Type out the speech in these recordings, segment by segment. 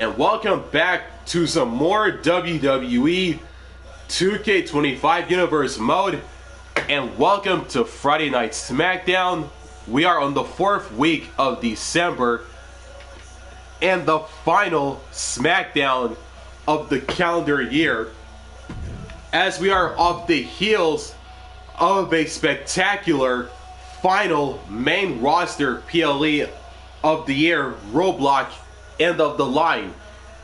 and welcome back to some more WWE 2K25 Universe mode, and welcome to Friday Night SmackDown. We are on the 4th week of December and the final SmackDown of the calendar year, as we are off the heels of a spectacular final main roster PLE of the year, Roadblock, End of the Line,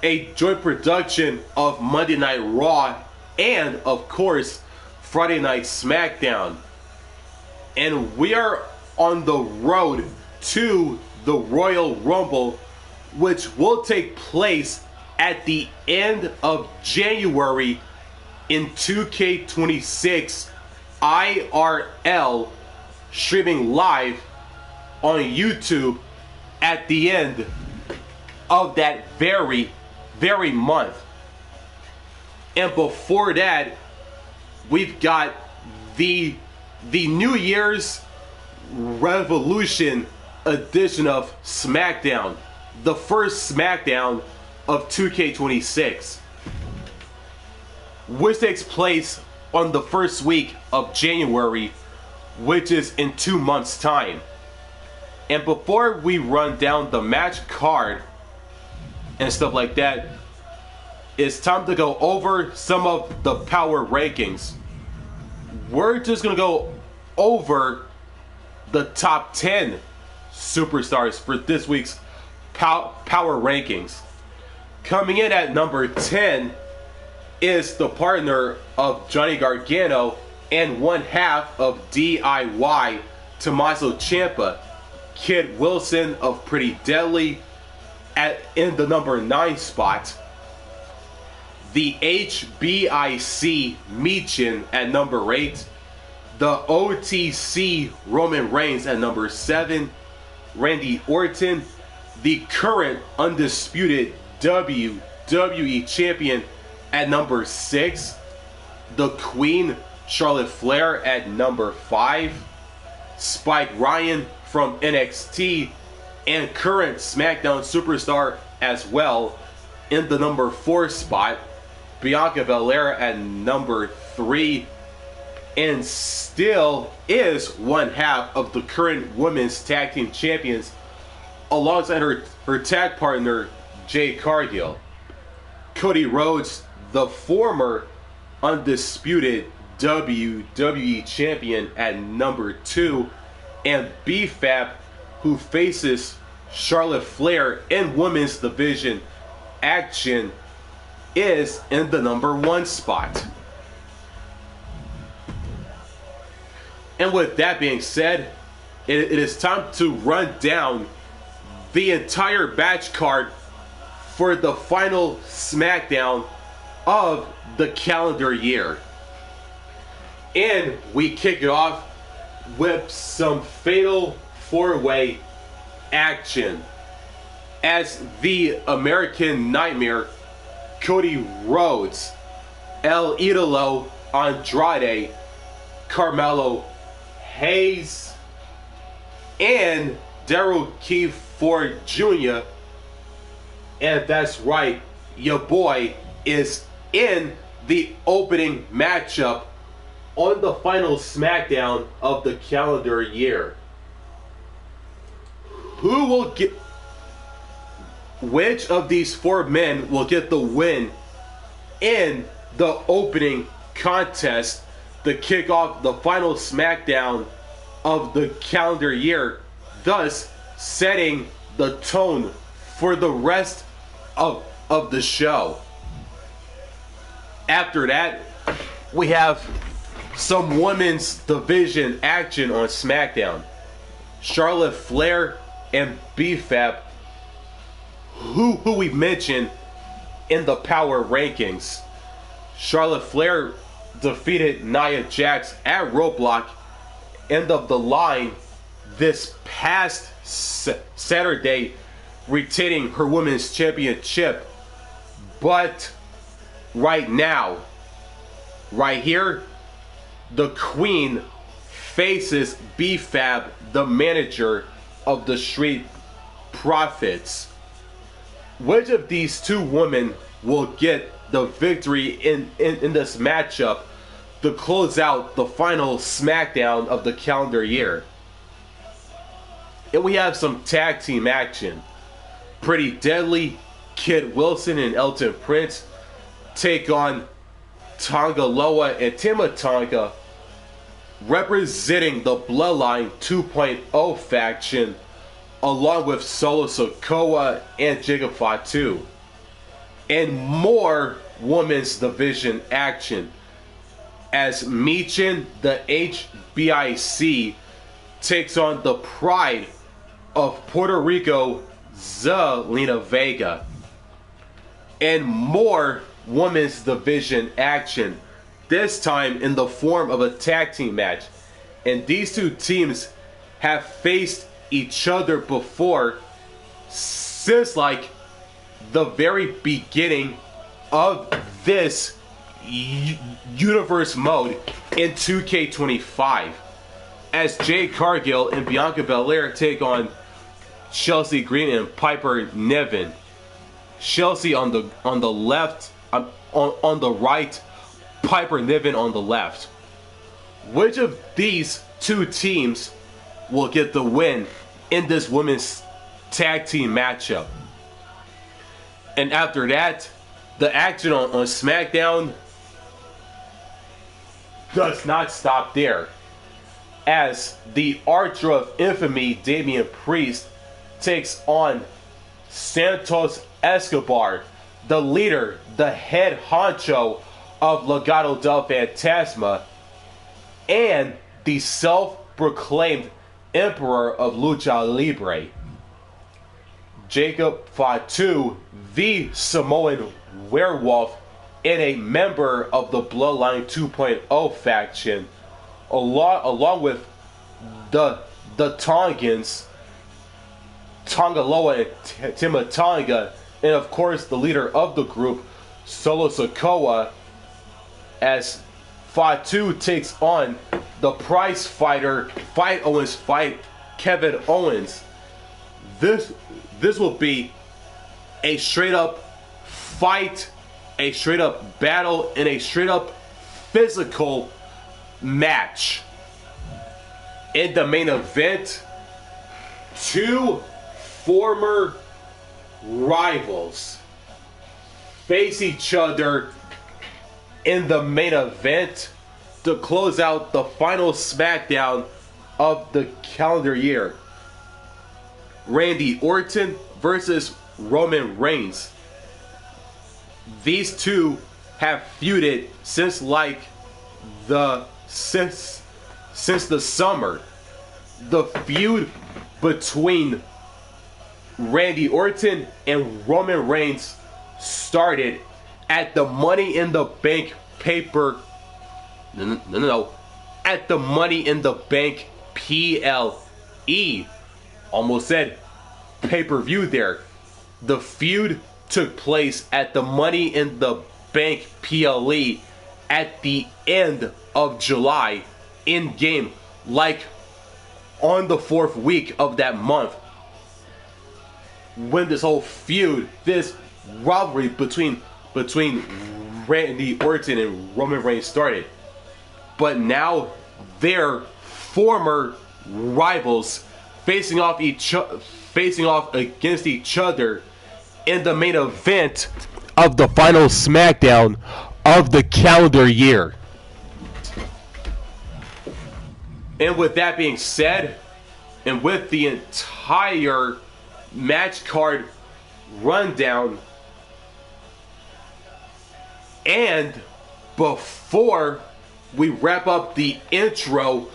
a joint production of Monday Night Raw and, of course, Friday Night SmackDown. And we are on the road to the Royal Rumble, which will take place at the end of January in 2K26 IRL, streaming live on YouTube at the end of that very month. And before that, we've got the New Year's Revolution edition of SmackDown, the first SmackDown of 2K26, which takes place on the first week of January, which is in 2 months' time. And before we run down the match card and stuff like that, it's time to go over some of the power rankings. We're just gonna go over the top 10 superstars for this week's power rankings. Coming in at number 10 is the partner of Johnny Gargano and one half of DIY, Tommaso Ciampa, Kid Wilson of Pretty Deadly, in the number 9 spot. The HBIC Michin at number 8. The OTC Roman Reigns at number 7. Randy Orton, the current undisputed WWE Champion, at number 6. The Queen Charlotte Flair at number 5. Spike Ryan from NXT and current SmackDown superstar as well, in the number 4 spot. Bianca Belair at number 3, and still is one half of the current women's tag team champions, alongside her tag partner Jade Cargill. Cody Rhodes, the former undisputed WWE champion, at number 2, and B-Fab, who faces Charlotte Flair in women's division action, is in the number 1 spot. And with that being said, it is time to run down the entire batch card for the final SmackDown of the calendar year. And we kick it off with some fatal 4-way action, as the American Nightmare, Cody Rhodes, El Idolo Andrade, Carmelo Hayes, and Darryl Ford Jr., and that's right, your boy is in the opening matchup on the final SmackDown of the calendar year. Who will get... Which of these 4 men will get the win in the opening contest to kick off the final SmackDown of the calendar year, thus setting the tone for the rest of the show? After that, we have some women's division action on SmackDown. Charlotte Flair and B-Fab, who we mentioned in the power rankings. Charlotte Flair defeated Nia Jax at Roadblock, End of the Line, this past Saturday, retaining her women's championship. But right now, right here, the Queen faces B-Fab, the manager of the Street Profits. which of these two women will get the victory in this matchup to close out the final SmackDown of the calendar year. And we have some tag team action. Pretty Deadly, Kid Wilson and Elton Prince take on Tonga Loa and Tama Tonga, representing the Bloodline 2.0 faction, along with Solo Sikoa and Jacob Fatu. And more women's division action, as Michin, the HBIC, takes on the Pride of Puerto Rico, Zelina Vega. And more women's division action, this time in the form of a tag team match. And these two teams have faced each other before, since like the very beginning of this universe mode in 2K25, as Jade Cargill and Bianca Belair take on Chelsea Green and Piper Niven. Chelsea on the left, on the right, Piper Niven on the left. Which of these two teams will get the win in this women's tag team matchup? And after that, the action on SmackDown does not stop there, as the Archer of Infamy, Damian Priest, takes on Santos Escobar, the leader, the head honcho of Legado del Fantasma, and the self-proclaimed Emperor of Lucha Libre. Jacob Fatu, the Samoan Werewolf, and a member of the Bloodline 2.0 faction, along with the Tongans, Tonga Loa and Tama Tonga, and of course the leader of the group, Solo Sikoa, as Fatu takes on the Prizefighter, Fight Owens, Fight Kevin Owens. This will be a straight up fight, a straight up battle, and a straight up physical match. In the main event, two former rivals face each other in the main event to close out the final SmackDown of the calendar year. Randy Orton versus Roman Reigns. These two have feuded since the summer. The feud between Randy Orton and Roman Reigns started at the Money in the Bank at the Money in the Bank PLE. Almost said pay-per-view there. The feud took place at the Money in the Bank PLE at the end of July, in game, like on the 4th week of that month, when this whole feud, this rivalry between Randy Orton and Roman Reigns started. But now they're former rivals facing off against each other in the main event of the final SmackDown of the calendar year. And with that being said, and with the entire match card rundown, and before we wrap up the intro,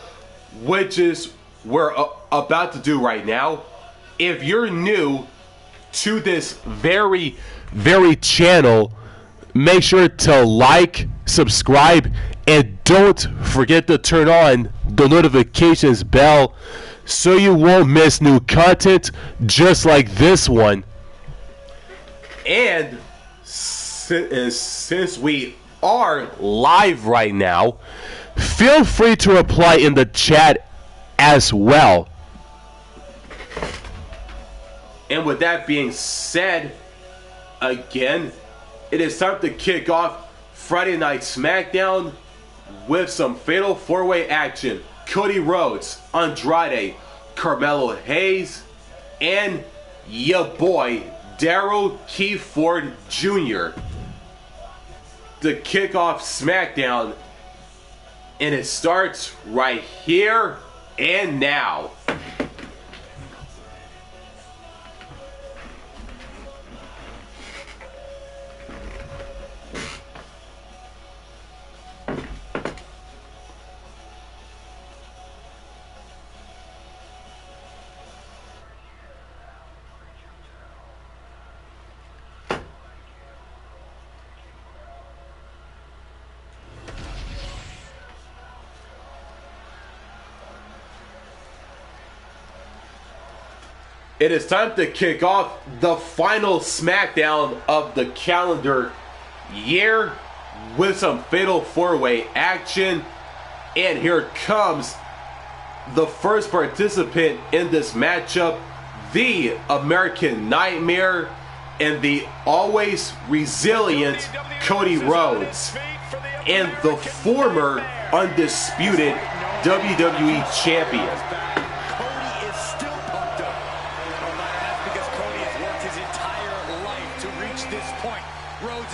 which is we're about to do right now, if you're new to this very channel, make sure to like, subscribe, and don't forget to turn on the notifications bell so you won't miss new content just like this one. And since we are live right now, feel free to reply in the chat as well. And with that being said, again, it is time to kick off Friday Night SmackDown with some fatal 4-way action. Cody Rhodes, Andrade, Carmelo Hayes, and ya boy, Darryl Keith Ford Jr. to kick off SmackDown, and it starts right here and now. It is time to kick off the final SmackDown of the calendar year with some fatal 4-way action. And here comes the first participant in this matchup, the American Nightmare and the always resilient Cody Rhodes, and the former undisputed WWE Champion.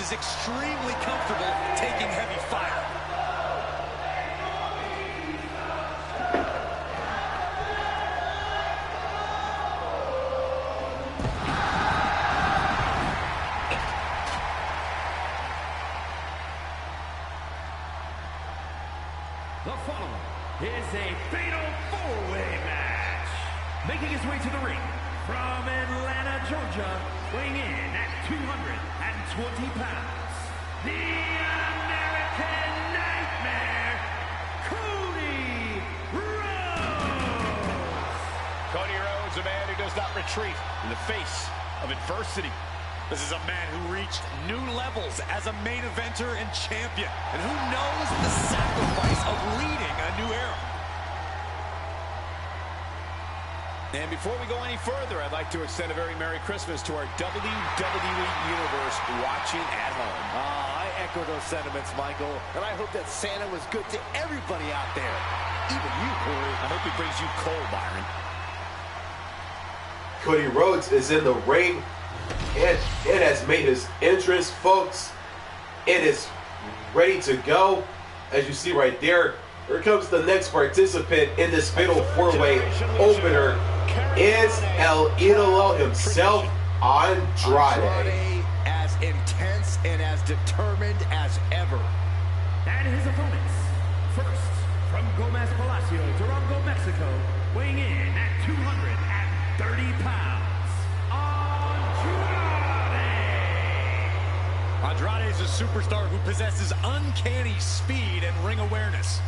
Extremely comfortable taking heavy fire. The following is a fatal 4-way match. Making his way to the ring from Atlanta, Georgia, weighing in at 220 pounds, the American Nightmare, Cody Rhodes. Cody Rhodes, a man who does not retreat in the face of adversity. This is a man who reached new levels as a main eventer and champion, and who knows the sacrifice of leading a new era. And before we go any further, I'd like to extend a very Merry Christmas to our WWE Universe watching at home. I echo those sentiments, Michael. And I hope that Santa was good to everybody out there. Even you, Corey. I hope he brings you coal, Byron. Cody Rhodes is in the ring, and it has made his entrance, folks. It is ready to go. As you see right there, here comes the next participant in this fatal 4-way opener. Is El Idolo himself, Andrade. As intense and as determined as ever. And his opponents, first, from Gomez Palacio, Durango, Mexico, weighing in at 230 pounds, Andrade. Andrade is a superstar who possesses uncanny speed and ring awareness.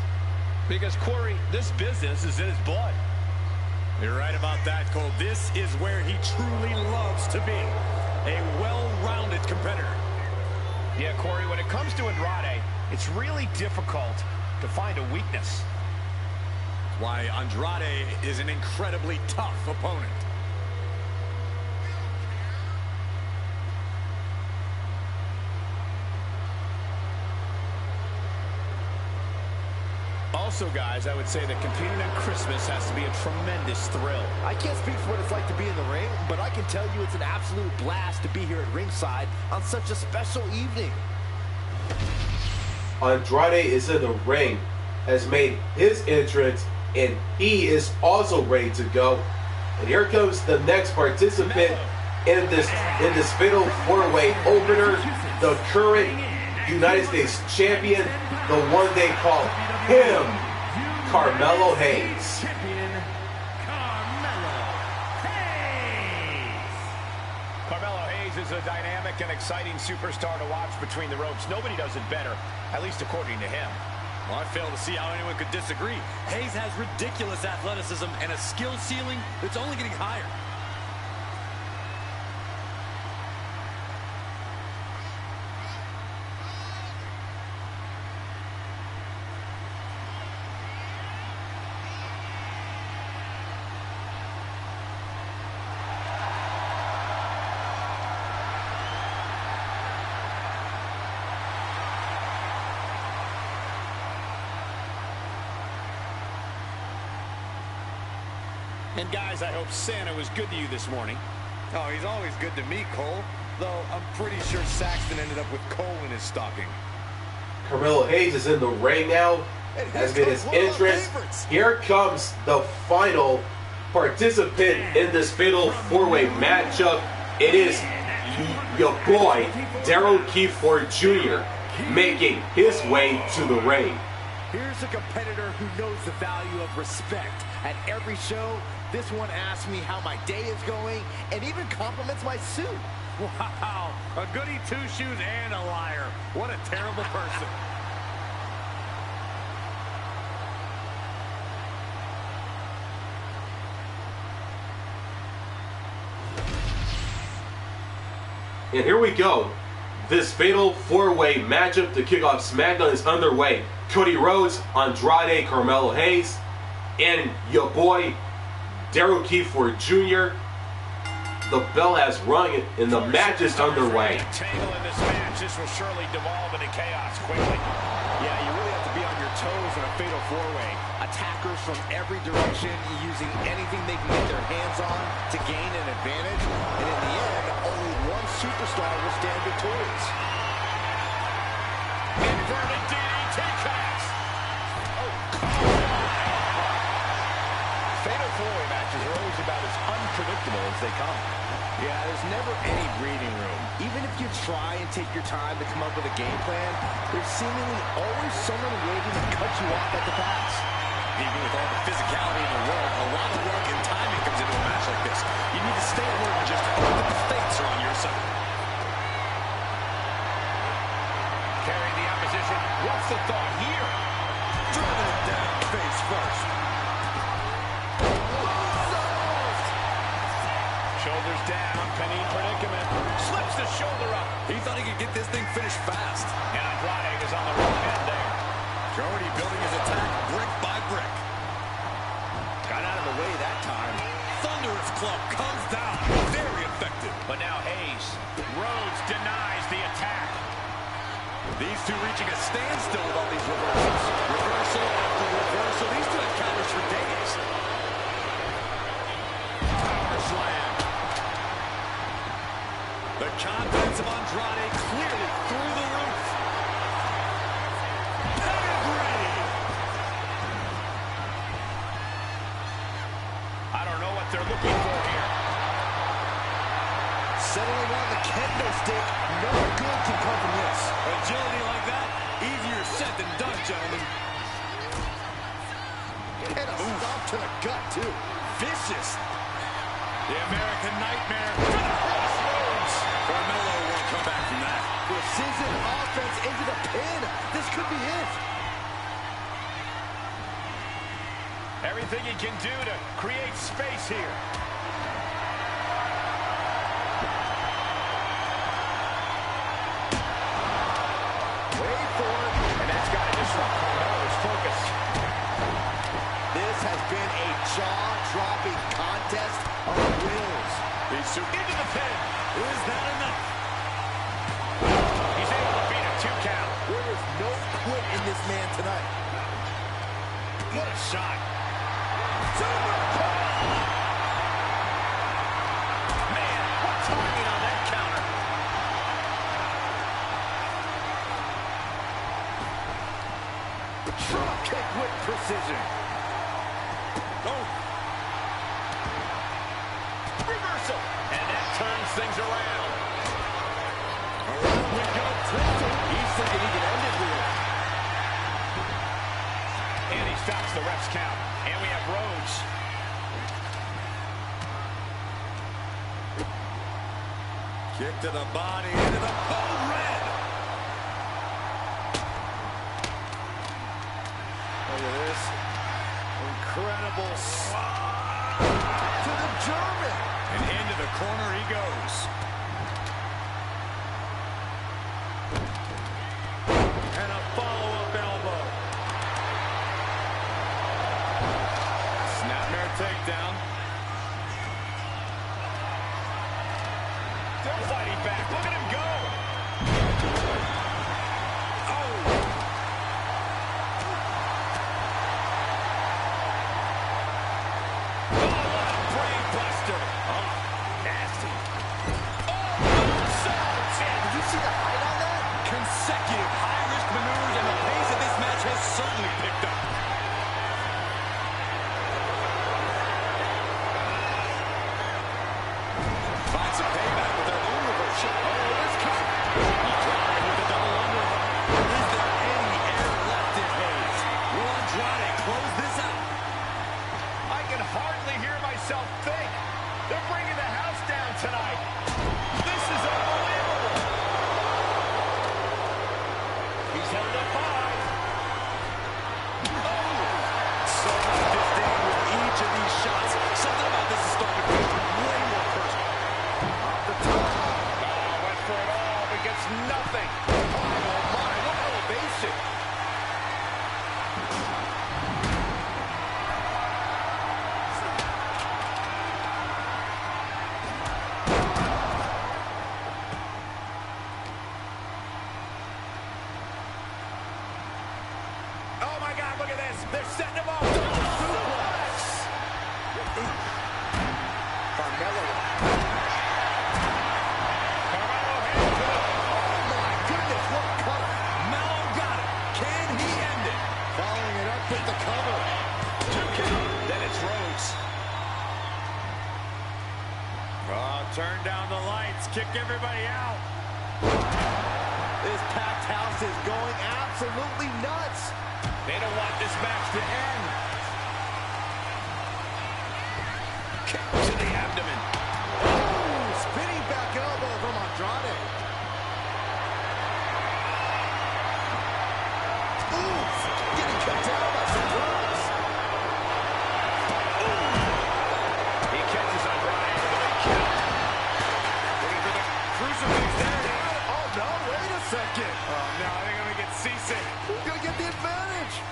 Because, Corey, this business is in his blood. You're right about that, Cole. This is where he truly loves to be. A well-rounded competitor. Yeah, Corey, when it comes to Andrade, it's really difficult to find a weakness. Why Andrade is an incredibly tough opponent. Also, guys, I would say that competing on Christmas has to be a tremendous thrill. I can't speak for what it's like to be in the ring, but I can tell you it's an absolute blast to be here at ringside on such a special evening. Andrade is in the ring, has made his entrance, and he is also ready to go. And here comes the next participant in this fatal 4-way opener, the current United States champion, the one they call him, Carmelo Hayes. Carmelo Hayes is a dynamic and exciting superstar to watch between the ropes. Nobody does it better, at least according to him. Well, I fail to see how anyone could disagree. Hayes has ridiculous athleticism and a skill ceiling that's only getting higher. And guys, I hope Santa was good to you this morning. Oh, he's always good to me, Cole. Though I'm pretty sure Saxton ended up with coal in his stocking. Carmelo Hayes is in the ring now. Has been his entrance. Here comes the final participant in this fatal four-way matchup. It is your boy, Darryl Jr., making his way to the ring. Here's a competitor who knows the value of respect. At every show, this one asks me how my day is going and even compliments my suit. Wow, a goody two-shoes and a liar. What a terrible person. And here we go. This fatal four-way matchup to kick off SmackDown is underway. Cody Rhodes, Andrade, Carmelo Hayes, and your boy, Darryl Jr. The bell has rung and the match is underway. Tangle in this match. This will surely devolve into chaos quickly. Yeah, you really have to be on your toes in a fatal four-way. Attackers from every direction using anything they can get their hands on to gain an advantage. And in the end, only one superstar will stand victorious. Inverted DDT connects. Oh, fatal four-way matches are always about as unpredictable as they come. Yeah, there's never any breathing room. Even if you try and take your time to come up with a game plan, there's seemingly always someone waiting to cut you off at the pass. Even with all the physicality in the world, a lot of work and timing comes into a match like this. You need to stay alert and just hope that the fates are on your side. Carrying the opposition. What's the thought here? Driving it down face first. Shoulders down, penny predicament. Slips the shoulder up. He thought he could get this thing finished fast. And Andrade was on the wrong end there. Cody building his attack brick by brick. Got out of the way that time. Thunderous club comes down. Very effective. But now Hayes. Rhodes denies the attack. These two reaching a standstill with all these reversals. Reversal after reversal. These two have counters for days. Power slam. The confidence of Andrade clearly through the roof. Pedigree. I don't know what they're looking for here. Settling on the kendo stick. No good can come from this. Agility like that, easier said than done, gentlemen. And a stop to the gut, too. Vicious. The American Nightmare to the crossroads. Carmelo won't come back from that. Precision offense into the pin. This could be it. Everything he can do to create space here. Wait for it. And that's got to disrupt Carmelo's focus. This has been a jaw-dropping contest on wheels. He's into the pin. Is that enough? He's able to beat a 2 count. There is no quit in this man tonight. What a shot. Man, what timing on that counter. Drop kick with precision. Oh. Reversal. And that turns things around. Around we go. He's thinking he can end it here. And he stops the ref's count. And we have Rhodes. Kick to the body, into the code red. Look at this. Incredible to the German. And into the corner he goes. And a follow-up elbow. Snapmare takedown. Still fighting back. Look at him go. Oh, what a nothing. Oh my, what elevation. Oh my God, look at this. They're setting him up. Carmelo. Carmelo hands it up. Oh my goodness, what a cover. Melo got it. Can he end it? Following it up with the cover. 2 count. Then it's Rhodes. Oh, turn down the lights. Kick everybody out. This packed house is going absolutely nuts. They don't want this match to end. Kick to the abdomen. Ooh, spinning back elbow from Andrade. Ooh, getting cut down by surprise. He catches Andrade for the count. Looking for the crucifix. There it is. Oh no, wait a second. Oh no, I think I'm going to get seasick. Who's going to get the advantage?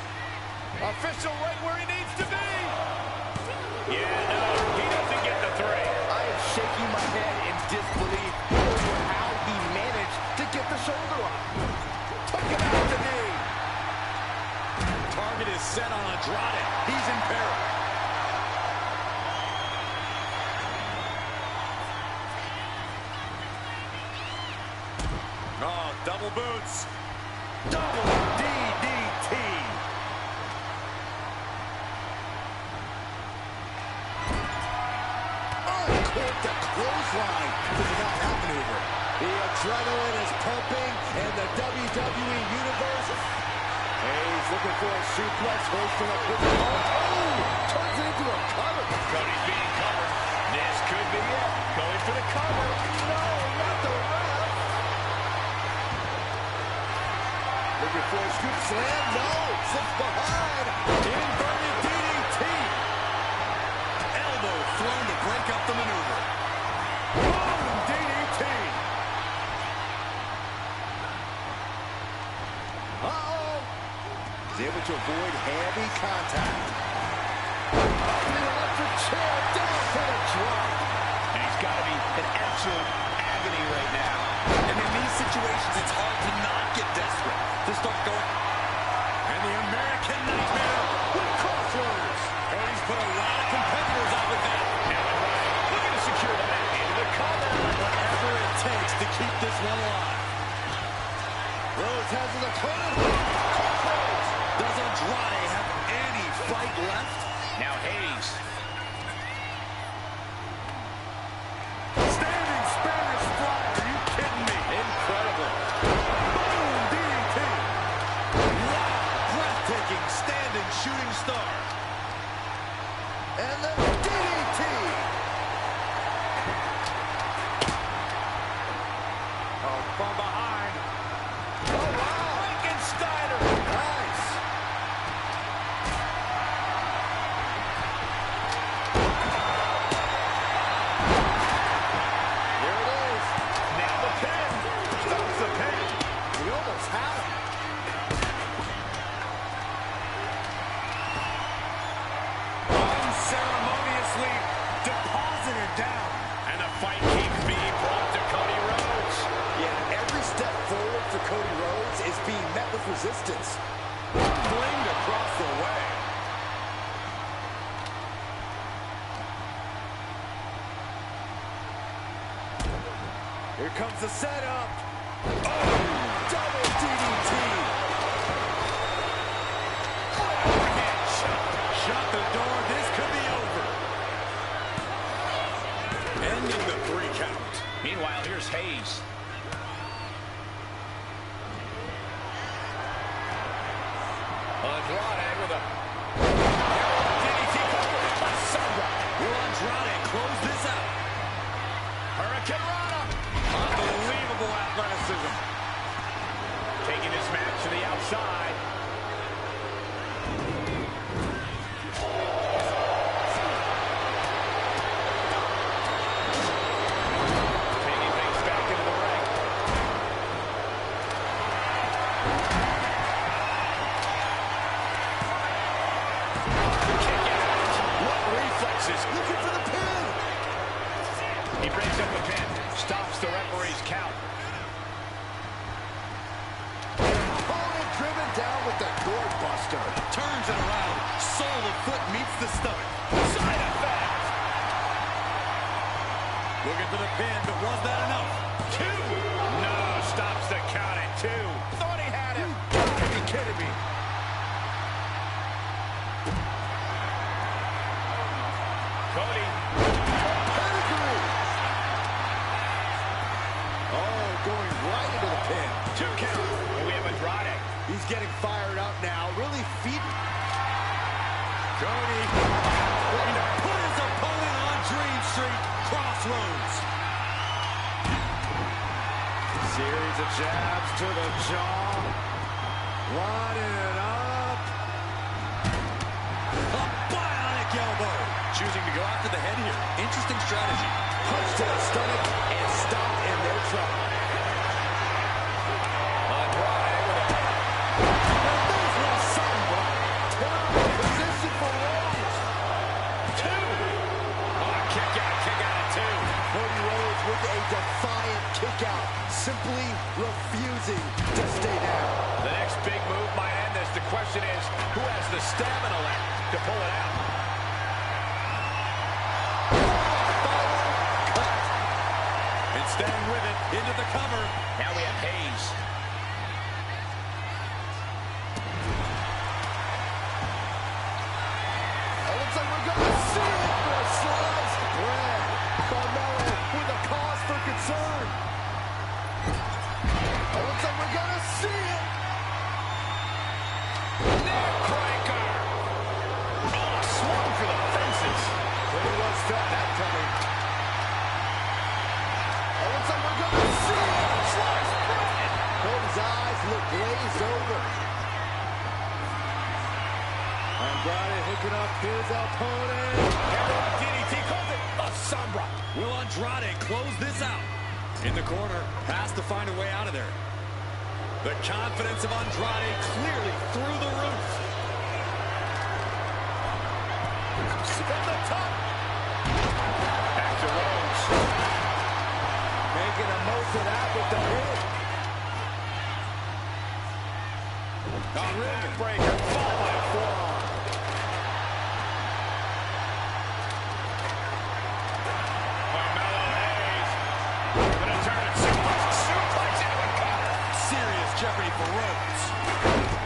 Official right where he needs to be. Yeah, no, he doesn't get the 3. I am shaking my head in disbelief over how he managed to get the shoulder up. Took him out the knee. Target is set on Andrade. He's in peril. Oh, double boots. Double DDT. Uncorked a clothesline. This is not that maneuver. The adrenaline is pumping in the WWE Universe. Hayes looking for a suplex, hoisting up with the oh, turns it into a cover. Cody's being covered. This could be it. Going for the cover. No, not the ref. Looking for a scoop slam. No, slips behind. Inverted DDT. Elbow thrown to break up the maneuver. Boom, DDT. Uh-oh. He's able to avoid heavy contact. Up in the electric chair, down for the drop. And he's got to be in absolute agony right now. And in these situations, it's hard to not get desperate. To start going. And the American Nightmare with crossroads. And he's put a lot of competitors out with that. Now Andrade looking to secure the match. Into the cover. Whatever it takes to keep this one alive. Rhodes has his opponent. Crossroads. Does Andrade have any fight left? Now Hayes. Standing Spanish fly. Are you kidding me? Incredible. Boom, DDT. Wow. Breathtaking standing shooting star. And the DDT. Oh, from behind. Oh, wow. Frankensteiner. Nice. Here it is. Now the pin. Stops the pin. We almost had him. Unceremoniously deposited down. And the fight keeps being brought to Cody Rhodes. Yeah, every step forward for Cody Rhodes is being met with resistance. Flinged across the way. Here comes the setup. Oh, double DDT. Overhead shot. Shut the door. This could be over. Ending the 3 count. Meanwhile, here's Hayes. Andrade with a DDT cover by Sunrise. Will Andrade close this out? Hurricane Rana. Unbelievable athleticism. Taking this match to the outside. Taking things back into the ring. breaks the referee's count. Opponent driven down with the doorbuster. Turns it around. Sole of foot meets the stomach. Side effect. Looking for the pin, but was that enough? 2. No, stops the count at 2. Thought he had him. You gotta be kidding me. Cody. Pedigree. Oh, going right into the pin. 2 count. And we have Andrade. He's getting fired up now. Really feeding. Cody looking to put his opponent on Dream Street Crossroads. Series of jabs to the jaw. Lining it up. A bionic elbow. Choosing to go after the head here. Interesting strategy. Punch to the stomach and stop in their trouble. Andrade with a There's no samba. Terrible position for Rhodes. 2. Oh, kick out at 2. Cody Rhodes with a defiant kick out. Simply refusing to stay down. The next big move might end this. The question is, who has the stamina left to pull it out? And staying with it into the cover. Now we have Hayes. It looks like we're going to see it for sliced bread. Carmelo with a cause for concern. It looks like we're going to see it. Neckbreaker. Oh, swung for the fences. Cody Rhodes felt that coming. It looks like we're going to see it. Sliced bread. Cody's eyes look glazed over. Andrade hooking up his opponent. DDT calls it a sombra. Will Andrade close this out? In the corner, has to find a way out of there. The confidence of Andrade clearly through the roof. From the top. Back to Rhodes. Making the most of that with the hit. A neckbreaker, followed by a forearm. Carmelo Hayes. Gonna turn it suplex into a cover. Serious jeopardy for Rhodes.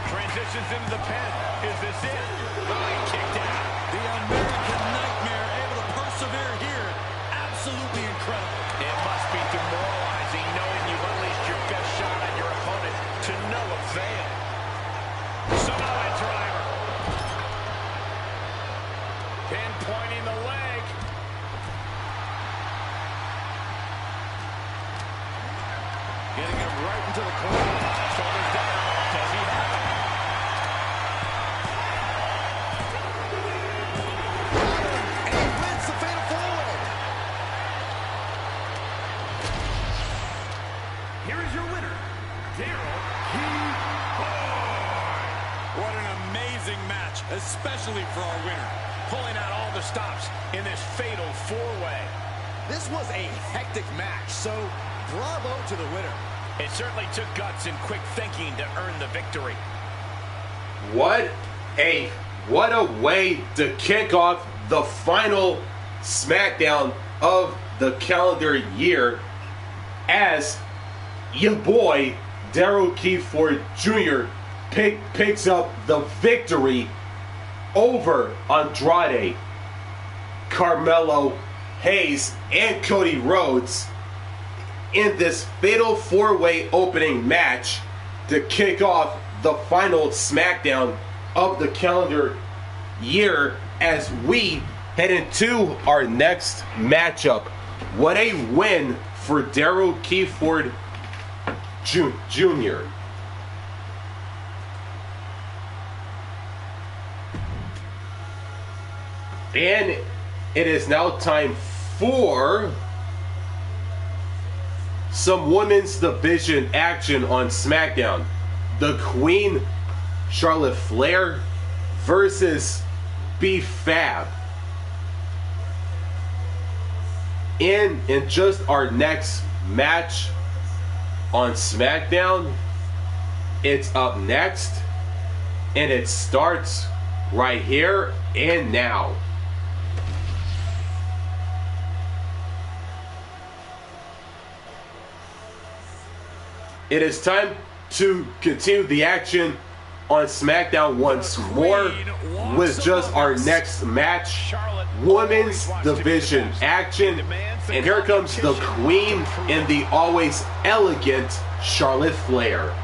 Transitions into the pin. Is this it? Line kicked out. The American Nightmare able to persevere here. Absolutely incredible. It must be demoralizing knowing you've unleashed your best shot on your opponent to no avail. Samoan driver. Pinpointing the leg. Getting him right into the corner. Shoulders down. Does he have it? And he wins the fatal four-way. Here is your winner, Darryl. What an amazing match, especially for our winner. Pulling out all the stops in this fatal four-way. This was a hectic match, so bravo to the winner. It certainly took guts and quick thinking to earn the victory. What a way to kick off the final SmackDown of the calendar year, as your boy Darryl Keyford Jr. picks up the victory over Andrade, Carmelo Hayes, and Cody Rhodes in this fatal four-way opening match to kick off the final SmackDown of the calendar year, as we head into our next matchup. What a win for Darryl Keyford Jr. And it is now time for some women's division action on SmackDown. The Queen, Charlotte Flair, versus B-Fab. In just our next match on SmackDown. It's up next, and it starts right here and now. It is time to continue the action on SmackDown once more with just our next match, Women's Division action. And here comes the Queen and the always elegant Charlotte Flair.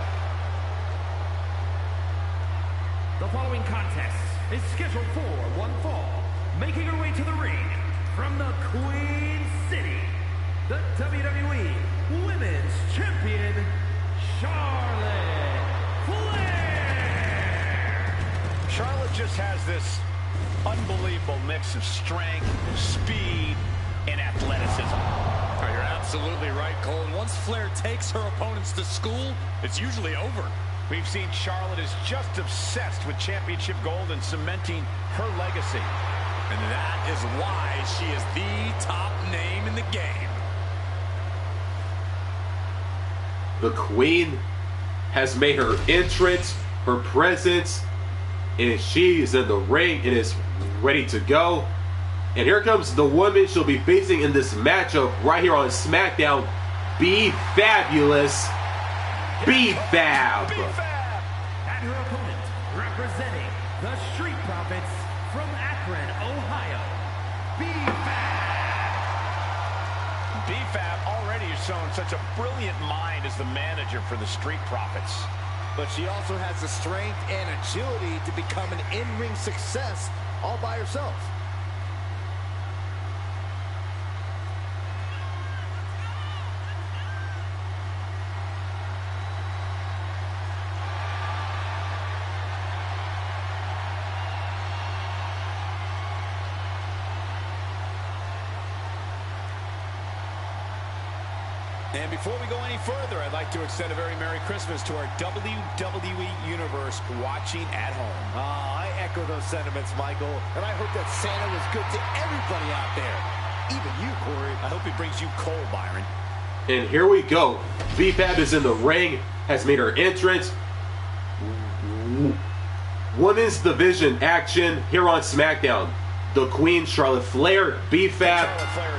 The following contest is scheduled for one fall. Making her way to the ring from the Queen City, the WWE Women's Champion, Charlotte Flair. Charlotte just has this unbelievable mix of strength, speed, and athleticism. Oh, you're absolutely right, Cole. And once Flair takes her opponents to school, it's usually over. We've seen Charlotte is just obsessed with championship gold and cementing her legacy. And that is why she is the top name in the game. The Queen has made her entrance, her presence, and she is in the ring and is ready to go. And here comes the woman she'll be facing in this matchup right here on SmackDown, B-Fabulous, B-Fab. And her opponent, representing the Street Profits from Akron, Ohio, B-Fab. B-Fab already has shown such a brilliant mind as the manager for the Street Profits. But she also has the strength and agility to become an in-ring success all by herself. And before we go any further, I'd like to extend a very Merry Christmas to our WWE Universe watching at home. I echo those sentiments, Michael. And I hope that Santa was good to everybody out there. Even you, Corey. I hope he brings you coal, Byron. And here we go. B-Fab is in the ring, has made her entrance. Women's Division action here on SmackDown. The Queen, Charlotte Flair, B-Fab,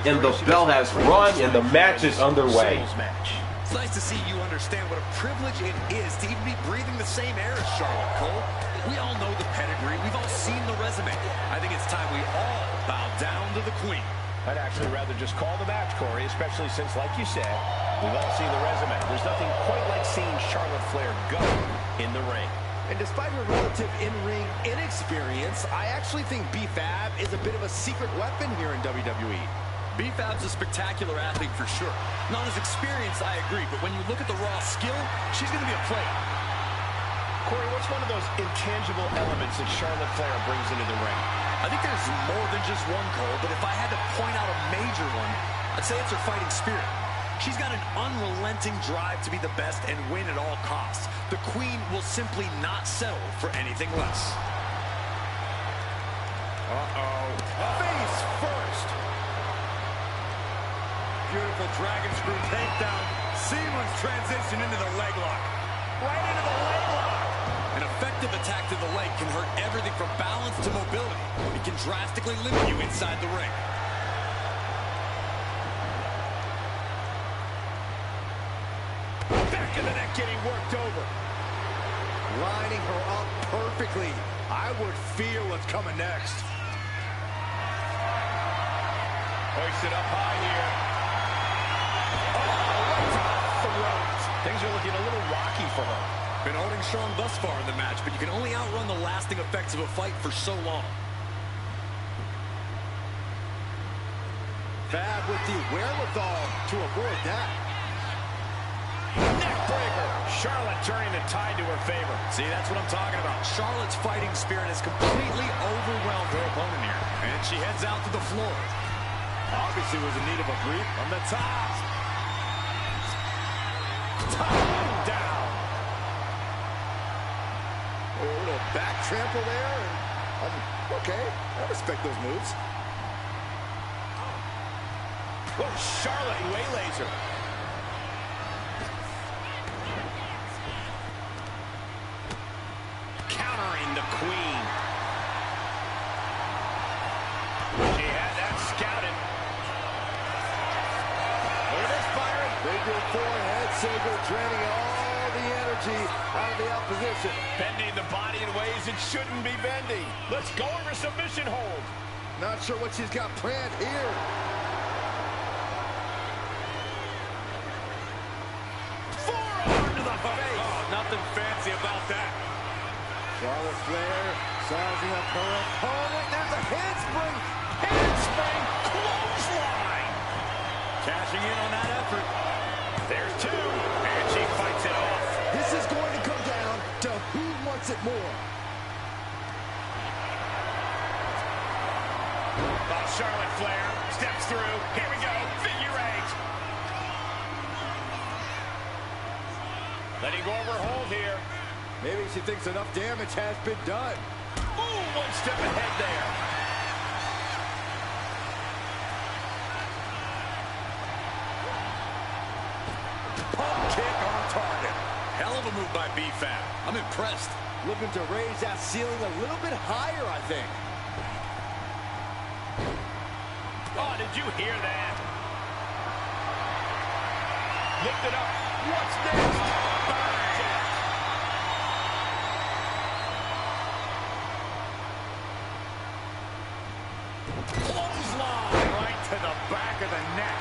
and the bell has run and the match is underway. It's nice to see you understand what a privilege it is to even be breathing the same air as Charlotte, Cole. We all know the pedigree. We've all seen the resume. I think it's time we all bow down to the Queen. I'd actually rather just call the match, Corey, especially since, like you said, we've all seen the resume. There's nothing quite like seeing Charlotte Flair go in the ring. And despite her relative in-ring inexperience, I actually think B-Fab is a bit of a secret weapon here in WWE. B-Fab's a spectacular athlete for sure. Not as experienced, I agree, but when you look at the raw skill, she's going to be a player. Corey, what's one of those intangible elements that Charlotte Flair brings into the ring? I think there's more than just one, Cole, but if I had to point out a major one, I'd say it's her fighting spirit. She's got an unrelenting drive to be the best and win at all costs. The Queen will simply not settle for anything less. Face first. Beautiful dragon screw takedown. Seamless transition into the leg lock. Right into the leg lock. An effective attack to the leg can hurt everything from balance to mobility. It can drastically limit you inside the ring. Back of the neck getting worked over. Lining her up perfectly. I would feel what's coming next. Hoisted up high here. Oh, right to the throat. Things are looking a little rocky for her. Been holding strong thus far in the match, but you can only outrun the lasting effects of a fight for so long. Fab with the wherewithal to avoid that. Neckbreaker. Charlotte turning the tide to her favor. See, that's what I'm talking about. Charlotte's fighting spirit has completely overwhelmed her opponent here. And she heads out to the floor. Obviously was in need of a brief on the top. Down. A little back trample there. Okay, I respect those moves. Oh, Charlotte waylays her. Saber draining all the energy out of the opposition. Bending the body in ways it shouldn't be bending. Let's go over submission hold. Not sure what she's got planned here. Forearm to the face. Oh, nothing fancy about that. Charlotte Flair sizing up her opponent. There's a handspring. Handspring. Clothesline. Cashing in on that effort. There's two. And she fights it off. This is going to come down to who wants it more. Oh, Charlotte Flair steps through. Here we go. Figure eight. Letting go of her hold here. Maybe she thinks enough damage has been done. Ooh, one step ahead there. Pump kick on target. Hell of a move by B-Fab. I'm impressed. Looking to raise that ceiling a little bit higher, I think. Oh, did you hear that? Lift it up. What's next? Bang! Clothesline right to the back of the neck.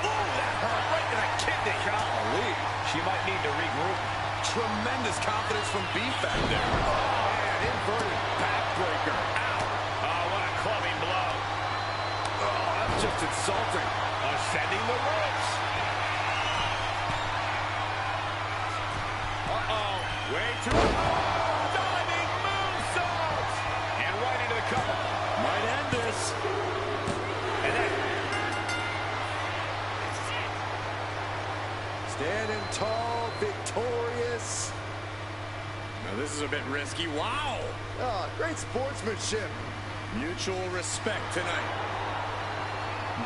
Ooh, that hurt right to the kidney. Golly, she might need to regroup. Tremendous confidence from B-Fab there. Oh, man, inverted backbreaker. Ow. Oh, what a clubbing blow. Oh, that's just insulting. Ascending the ropes. Uh-oh. Way too... Diving moonsault. And right into the cover. Might end this. And then... Standing tall, victorious. Now this is a bit risky. Wow. Oh, great sportsmanship. Mutual respect tonight.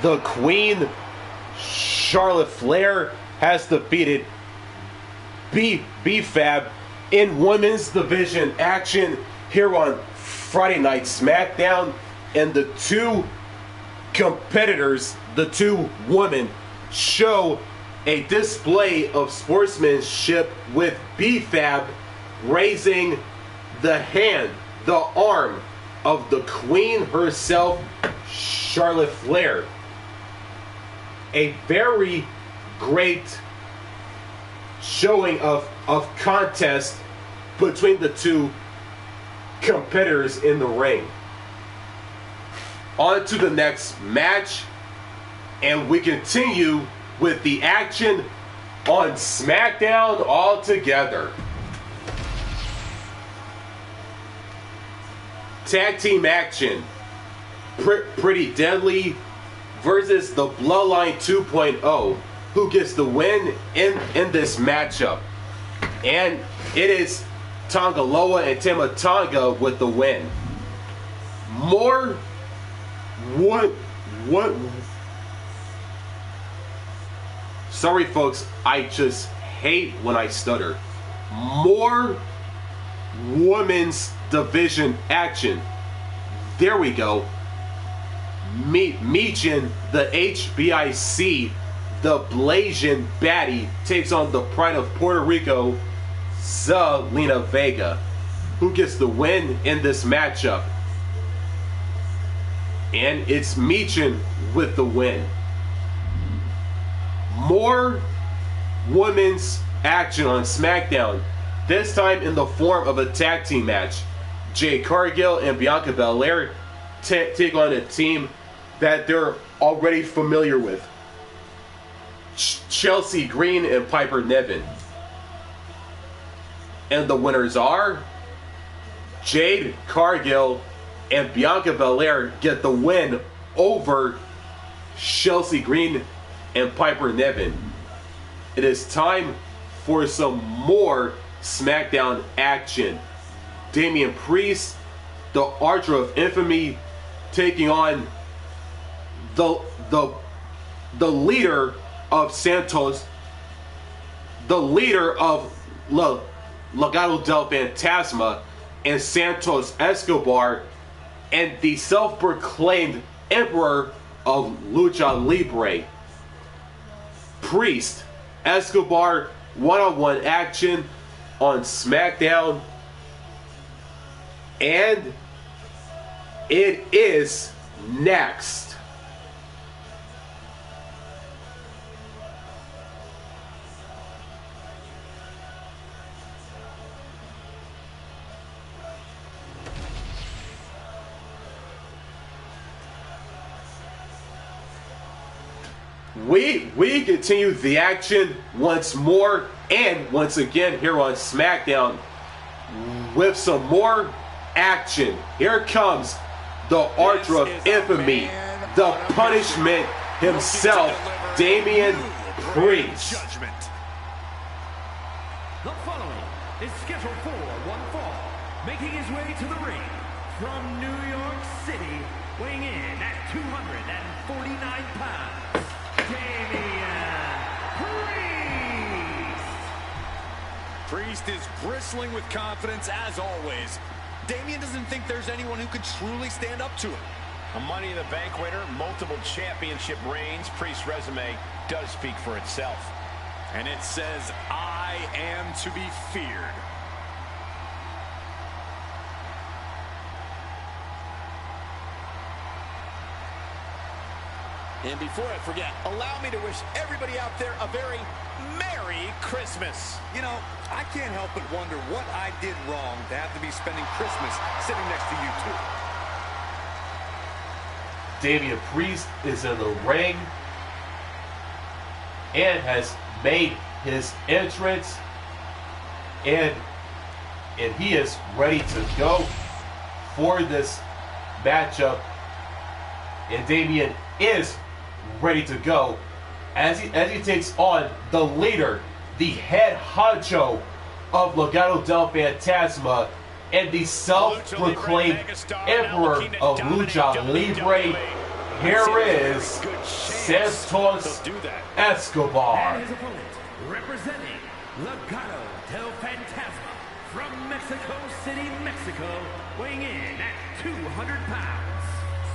The Queen, Charlotte Flair, has defeated B-Fab in women's division action here on Friday Night SmackDown. And the two competitors, the two women, show a display of sportsmanship with B-Fab raising the hand, the arm of the Queen herself, Charlotte Flair. A very great showing of contest between the two competitors in the ring. On to the next match, and we continue with the action on SmackDown all together. Tag team action. Pretty Deadly versus the Bloodline 2.0, who gets the win in this matchup. And it is Tongaloa and Tama Tonga with the win. Sorry folks, I just hate when I stutter. More women's division action. There we go. Meechin, the HBIC, the Blasian baddie, takes on the Pride of Puerto Rico, Zelina Vega, who gets the win in this matchup. And it's Meechin with the win. More women's action on SmackDown, this time in the form of a tag team match. Jade Cargill and Bianca Belair take on a team that they're already familiar with. Chelsea Green and Piper Niven. And the winners are Jade Cargill and Bianca Belair get the win over Chelsea Green and Piper Niven. It is time for some more SmackDown action. Damian Priest, the Archer of Infamy, taking on the leader of Santos, the leader of Legado del Fantasma, and Santos Escobar, and the self-proclaimed Emperor of Lucha Libre. Priest, Escobar one-on-one action on SmackDown. And it is next. We continue the action once more and once again here on SmackDown with some more action. Here comes the Archer of Infamy, the Punishment himself, Damian Priest. The following is scheduled for one fall, making his way to the ring from New York City, weighing in at 249 pounds, Damian Priest. Priest is bristling with confidence as always. Damian doesn't think there's anyone who could truly stand up to him. A Money in the Bank winner, multiple championship reigns. Priest's resume does speak for itself. And it says, I am to be feared. And before I forget, allow me to wish everybody out there a very Merry Christmas. You know, I can't help but wonder what I did wrong to have to be spending Christmas sitting next to you two. Damian Priest is in the ring and has made his entrance, and he is ready to go for this matchup. And Damian is ready to go as he takes on the leader, the head honcho of Legado del Fantasma, and the self-proclaimed Emperor of Lucha Libre. Here is Santos Escobar. And his opponent, representing Legado del Fantasma from Mexico City, Mexico, weighing in at 200 pounds,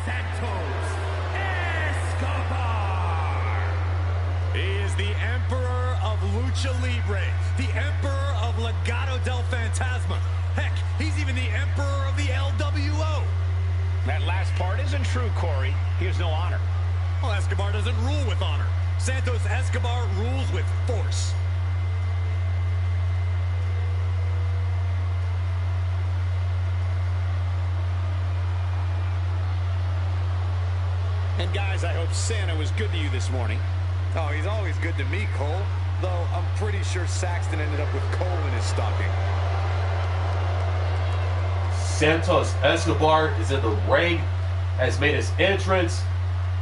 Santos Escobar. He is the Emperor of Lucha Libre, the Emperor of Legado del Fantasma. Heck, he's even the Emperor of the LWO. That last part isn't true, Corey. He has no honor. Well, Escobar doesn't rule with honor. Santos Escobar rules with force. And guys, I hope Santa was good to you this morning. Oh, he's always good to me, Cole. Though I'm pretty sure Saxton ended up with coal in his stocking. Santos Escobar is in the ring, has made his entrance,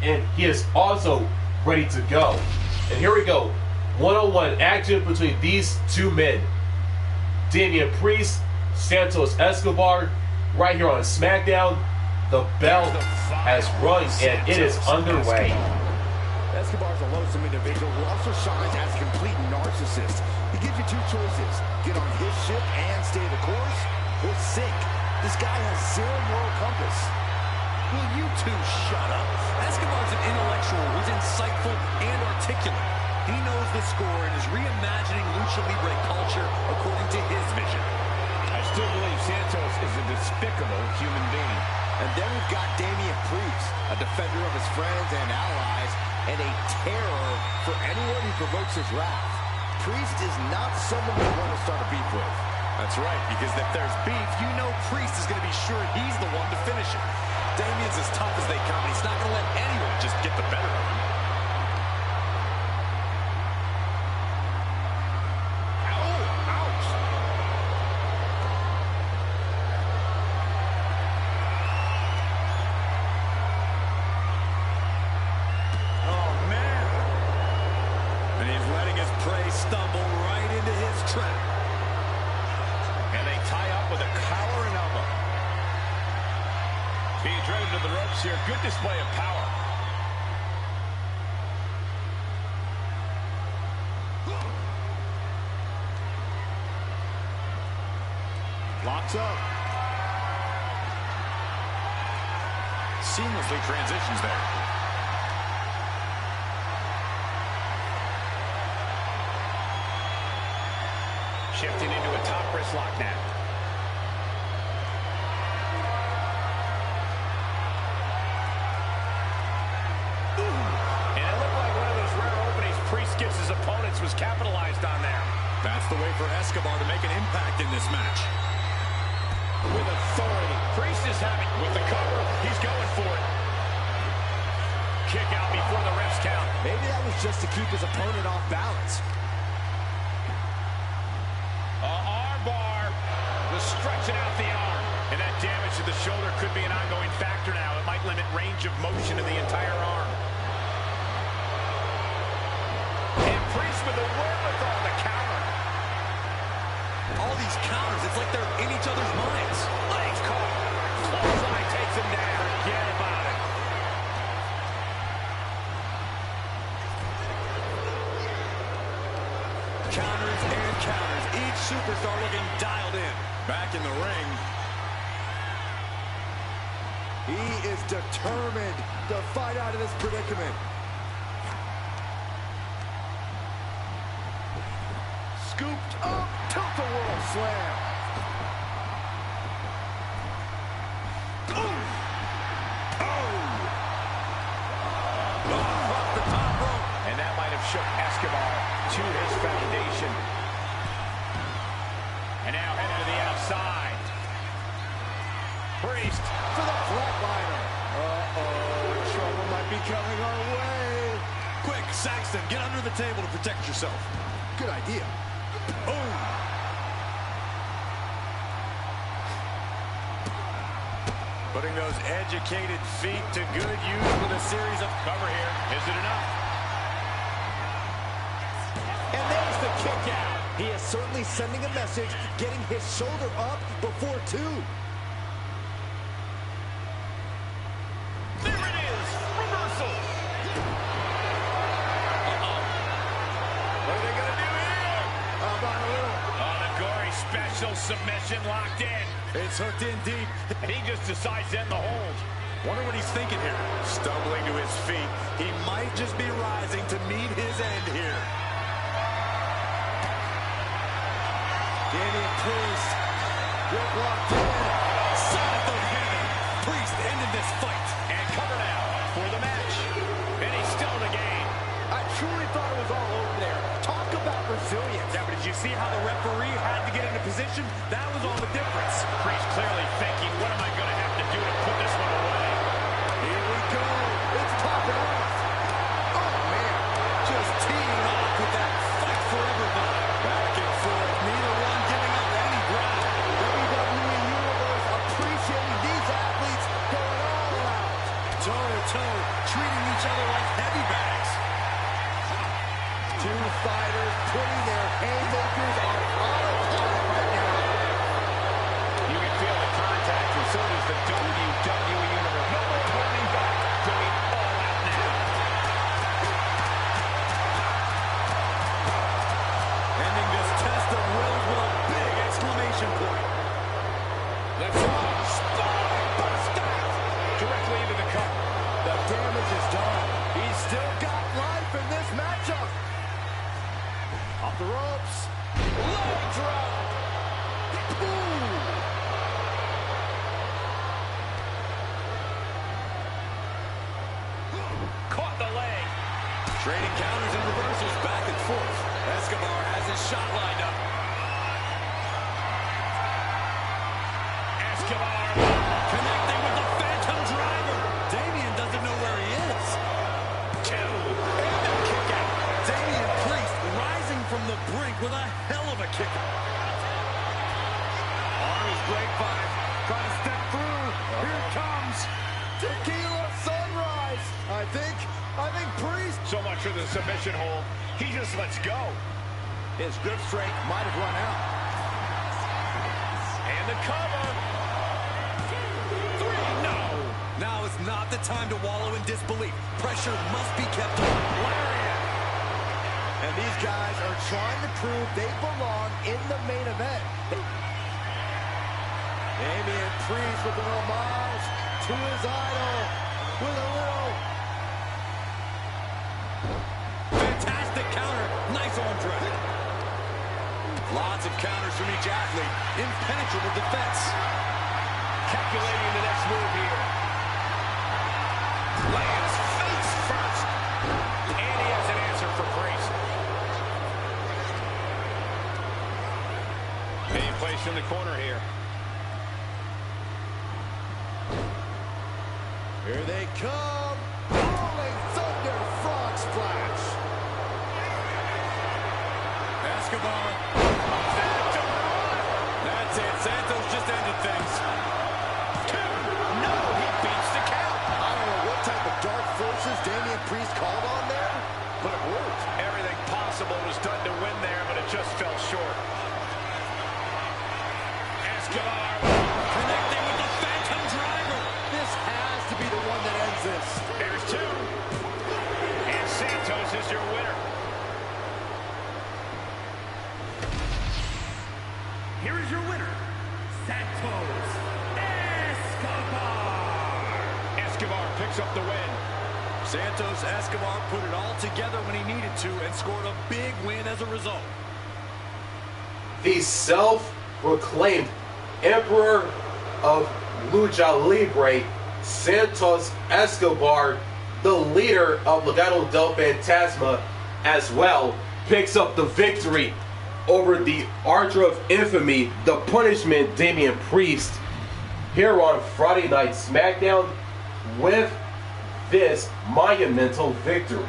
and he is also ready to go. And here we go. One-on-one action between these two men. Damian Priest, Santos Escobar, right here on SmackDown. The bell has rung and it is underway. Escobar's a loathsome individual who also shines as a complete narcissist. He gives you two choices: get on his ship and stay the course, or sink. This guy has zero moral compass. Will you two shut up? Escobar's an intellectual who's insightful and articulate. He knows the score and is reimagining Lucha Libre culture according to his vision. I still believe Santos is a despicable human being. And then we've got Damian Priest, a defender of his friends and allies, and a terror for anyone who provokes his wrath. Priest is not someone you want to start a beef with. That's right, because if there's beef, you know Priest is going to be sure he's the one to finish it. Damian's as tough as they come, and he's not going to let anyone just get the better of him. Stumble right into his trap. And they tie up with a collar and elbow. Being driven to the ropes here. Good display of power. Locks up. Seamlessly transitions there. Shifting into a top wrist lock now. And it looked like one of those rare openings Priest gives his opponents was capitalized on there. That's the way for Escobar to make an impact in this match. With authority. Priest is having with the cover. He's going for it. Kick out before the ref's count. Maybe that was just to keep his opponent off balance. Arm bar. Just stretching out the arm. And that damage to the shoulder could be an ongoing factor now. It might limit range of motion in the entire arm. And Priest with the wherewithal to counter. All these counters, it's like they're in each other's minds. Legs caught. Clothesline takes him down. Forget about it. Counters and counters. Each superstar looking dialed in. Back in the ring. He is determined to fight out of this predicament. Scooped up, tilt-a-whirl slam. Off the top rope. And that might have shook Escobar to his foundation. And now headed to the outside. Priest For the flatliner. Uh-oh, trouble might be coming our way. Quick, Saxton, get under the table to protect yourself. Good idea. Boom. Putting those educated feet to good use with a series of cover here. Is it enough? And there's the kick out. He is certainly sending a message, getting his shoulder up before two. There it is. Reversal. What are they going to do here? How about a little? Oh, the gory special submission locked in. It's hooked in deep. And he just decides to end the hold. Wonder what he's thinking here. Stumbling to his feet. He might just be rising to meet his end here. Damian Priest. Rope locked in. South of heaven. Priest ended this fight. And cover now for the match. And he's still in the game. I truly thought it was all over there. Talk about resilience. Yeah, but did you see how the referee had to get into position? That was all the difference. Priest clearly thinking, what am I going to have to do to put this one away? Here we go. It's popping off. Oh, man. Just teeing off with that fight forever vibe. Back and forth. Neither one giving up any ground. WWE Universe appreciating these athletes going all out. Toe-to-toe, treating each other like heavy bags. Two fighters putting their haymakers on autopilot right now. You can feel the contact, and so does the WWE Universe. No more holding back, going all out now. Ending this test of wills with a big exclamation point. Let's bust out directly into the cup. The damage is done. He's still got life in this matchup. Off the ropes. Leg drop. Ooh. Caught the leg. Trading counters and reversals back and forth. Escobar has his shot lined up. Escobar. Connecting with the Phantom Driver. Damian doesn't know where he is. Two. And the kick out. Damian Priest rising from the brink with a hell of a kick. On his grapevine. Trying to step through. Here it comes. Tequila sunrise. I think Priest. So much for the submission hold. He just lets go. His grip strength might have run out. And the cover. 3, no. Now is not the time to wallow in disbelief. Pressure must be kept on. Lariat. And these guys are trying to prove they belong in the main event. Damian Priest with a homage to his idol. With a little. Fantastic counter. Nice arm drag. Lots of counters from each athlete. Impenetrable defense. Calculating the next move here. Lands face first. And he has an answer for Priest. Being placed in the corner here. Here they come. Rolling Thunder Frog Splash. Escobar. That's it. Santos just ended things. No, he beats the count. I don't know what type of dark forces Damian Priest called on there, but it worked. Everything possible was done to win there, but it just fell short. Escobar Connecting with the Phantom Driver. This has to be the one that ends this. There's two. And Santos is your winner. Here is your winner, Santos Escobar. Escobar picks up the win. Santos Escobar put it all together when he needed to and scored a big win as a result. The self-proclaimed Emperor of Lucha Libre, Santos Escobar, the leader of Legado del Fantasma as well, picks up the victory over the Archer of Infamy, the Punishment, Damian Priest, here on Friday Night SmackDown with this monumental victory.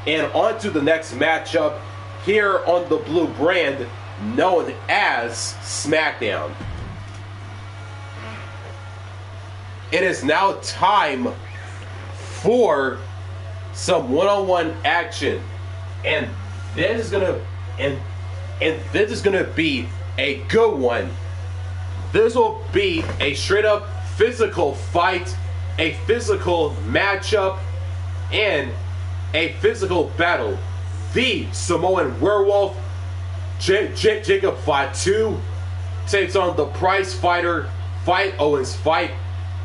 And on to the next matchup here on the blue brand known as SmackDown. It is now time for some one-on-one action, and this is gonna be a good one. This will be a straight-up physical fight, a physical matchup, and a physical battle. The Samoan Werewolf, Jacob Fatu, takes on the Prizefighter, fight Owens, fight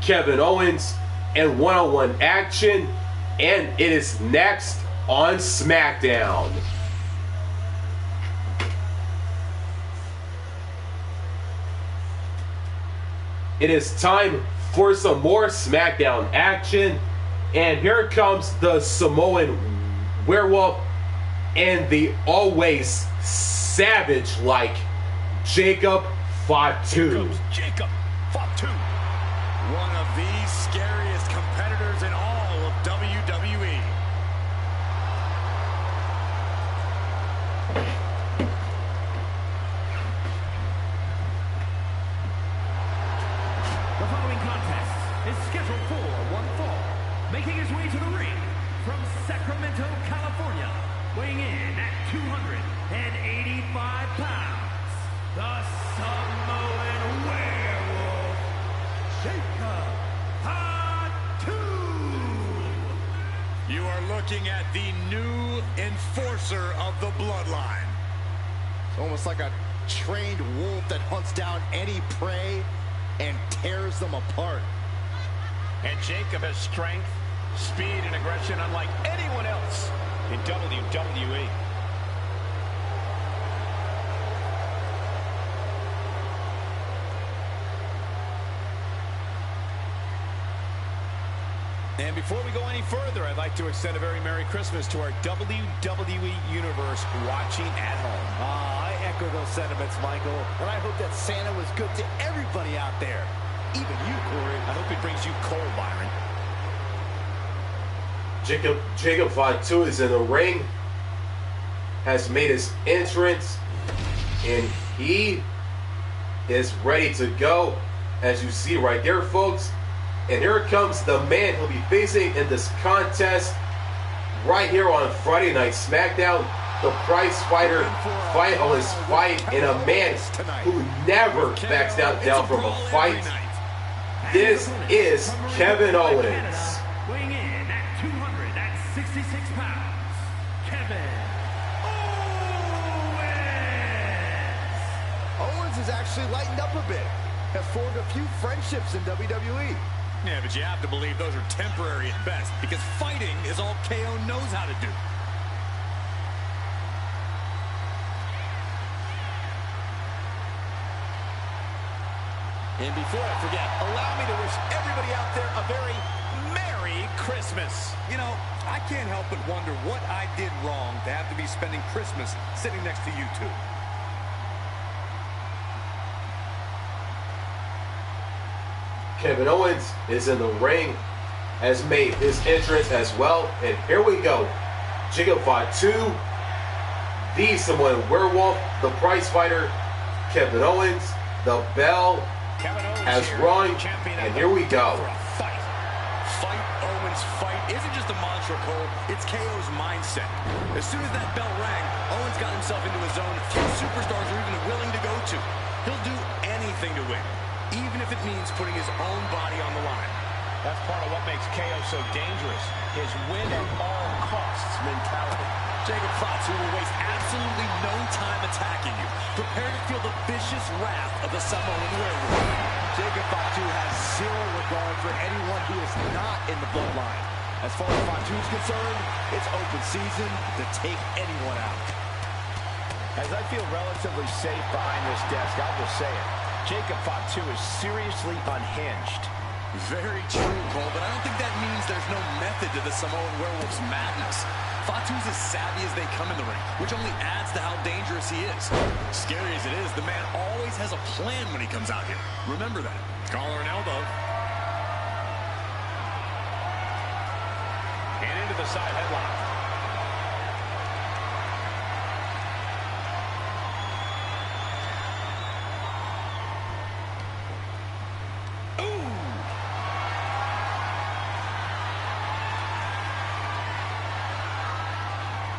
Kevin Owens, and one-on-one action, and it is next on SmackDown. It is time for some more SmackDown action, and here comes the Samoan Werewolf and the always savage-like Jacob Fatu. Jacob Fatu. One of the scariest competitors in all of WWE. The following contest is scheduled for one fall. Making his way to the ring from Sacramento, California, weighing in at 285 pounds, the Samoan Werewolf, Jacob Fatu. You are looking at the new enforcer of the bloodline. It's almost like a trained wolf that hunts down any prey and tears them apart. And Jacob has strength, speed, and aggression unlike anyone else in WWE. And before we go any further, I'd like to extend a very Merry Christmas to our WWE Universe watching at home. I echo those sentiments, Michael, and I hope that Santa was good to everybody out there, even you, Corey. I hope he brings you coal, Byron. Jacob Fatu is in the ring, has made his entrance, and he is ready to go, as you see right there, folks. And here comes the man who'll be facing in this contest right here on Friday Night SmackDown, the Prizefighter, fight Owens fight, and a man who never backs down from a fight. This is Kevin Owens. Weighing in at 266 pounds, Kevin Owens. Owens has actually lightened up a bit, has formed a few friendships in WWE. Yeah, but you have to believe those are temporary at best, because fighting is all KO knows how to do. And before I forget, allow me to wish everybody out there a very Merry Christmas. You know, I can't help but wonder what I did wrong to have to be spending Christmas sitting next to you two. Kevin Owens is in the ring, has made his entrance as well, and here we go. Fatu, the Samoan Werewolf, the Prizefighter, Kevin Owens, the bell has rung, and here we go. Fight, Owens, fight isn't just a mantra, Cole. It's KO's mindset. As soon as that bell rang, Owens got himself into a zone few superstars are even willing to go to. He'll do anything to win, even if it means putting his own body on the line. That's part of what makes KO so dangerous. His win at all costs mentality. Jacob Fatu will waste absolutely no time attacking you. Prepare to feel the vicious wrath of the Samoan Werewolf. Jacob Fatu has zero regard for anyone who is not in the bloodline. As far as Fatu's concerned, it's open season to take anyone out. As I feel relatively safe behind this desk, I'll just say it. Jacob Fatu is seriously unhinged. Very true, Cole, but I don't think that means there's no method to the Samoan Werewolf's madness. Fatu's as savvy as they come in the ring, which only adds to how dangerous he is. Scary as it is, the man always has a plan when he comes out here. Remember that. Collar and elbow. And into the side headlock.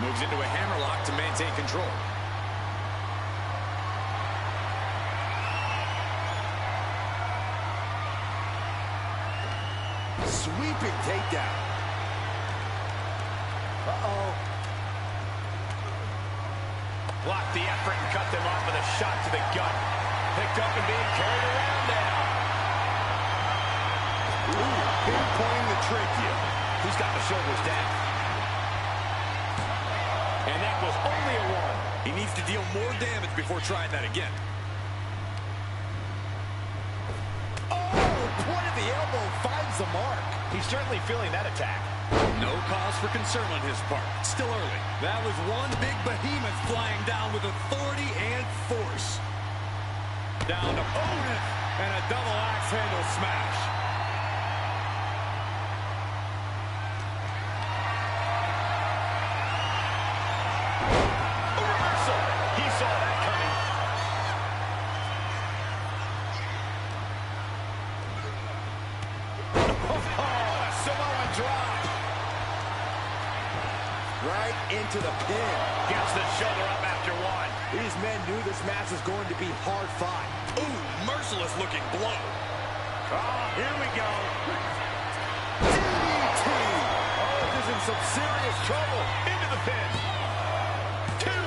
Moves into a hammerlock to maintain control. Sweeping takedown. Uh-oh. Blocked the effort and cut them off with a shot to the gut. Picked up and being carried around now. Ooh, pinpointing the trachea. He's got the shoulders down. And that was only a one. He needs to deal more damage before trying that again. Oh, point of the elbow finds the mark. He's certainly feeling that attack. No cause for concern on his part. Still early. That was one big behemoth flying down with authority and force. Down to opponent and a double axe handle smash. Right into the pin. Gets the shoulder up after one. These men knew this match was going to be hard fought. Ooh, merciless looking blow. Oh, here we go. DDT. Owens is in some serious trouble. Into the pin. Two.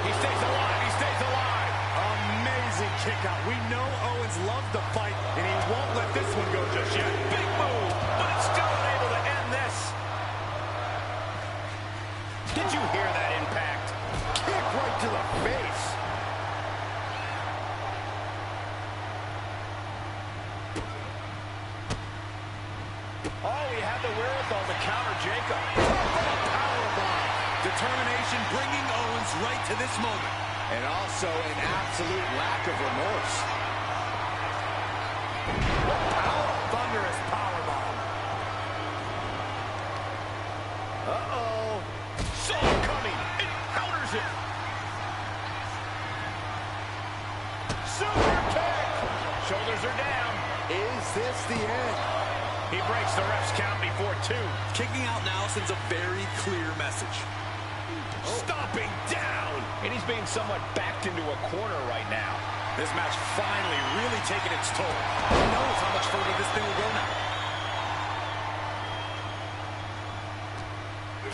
He stays alive. He stays alive. Amazing kick out. We know Owens loves to fight, and he won't let this one go just yet. Big move, but it's still unable to end this. Did you hear that impact? Kick right to the face. Oh, he had the wherewithal to counter Jacob. Powerbomb. Determination bringing Owens right to this moment. And also an absolute lack of remorse. Thunderous powerbomb. Uh-oh. Saw it coming. It counters it. Super kick. Shoulders are down. Is this the end? He breaks the ref's count before two. Kicking out now sends a very clear message. Stomping down. And he's being somewhat backed into a corner right now. This match finally really taking its toll. Who knows how much further this thing will go now?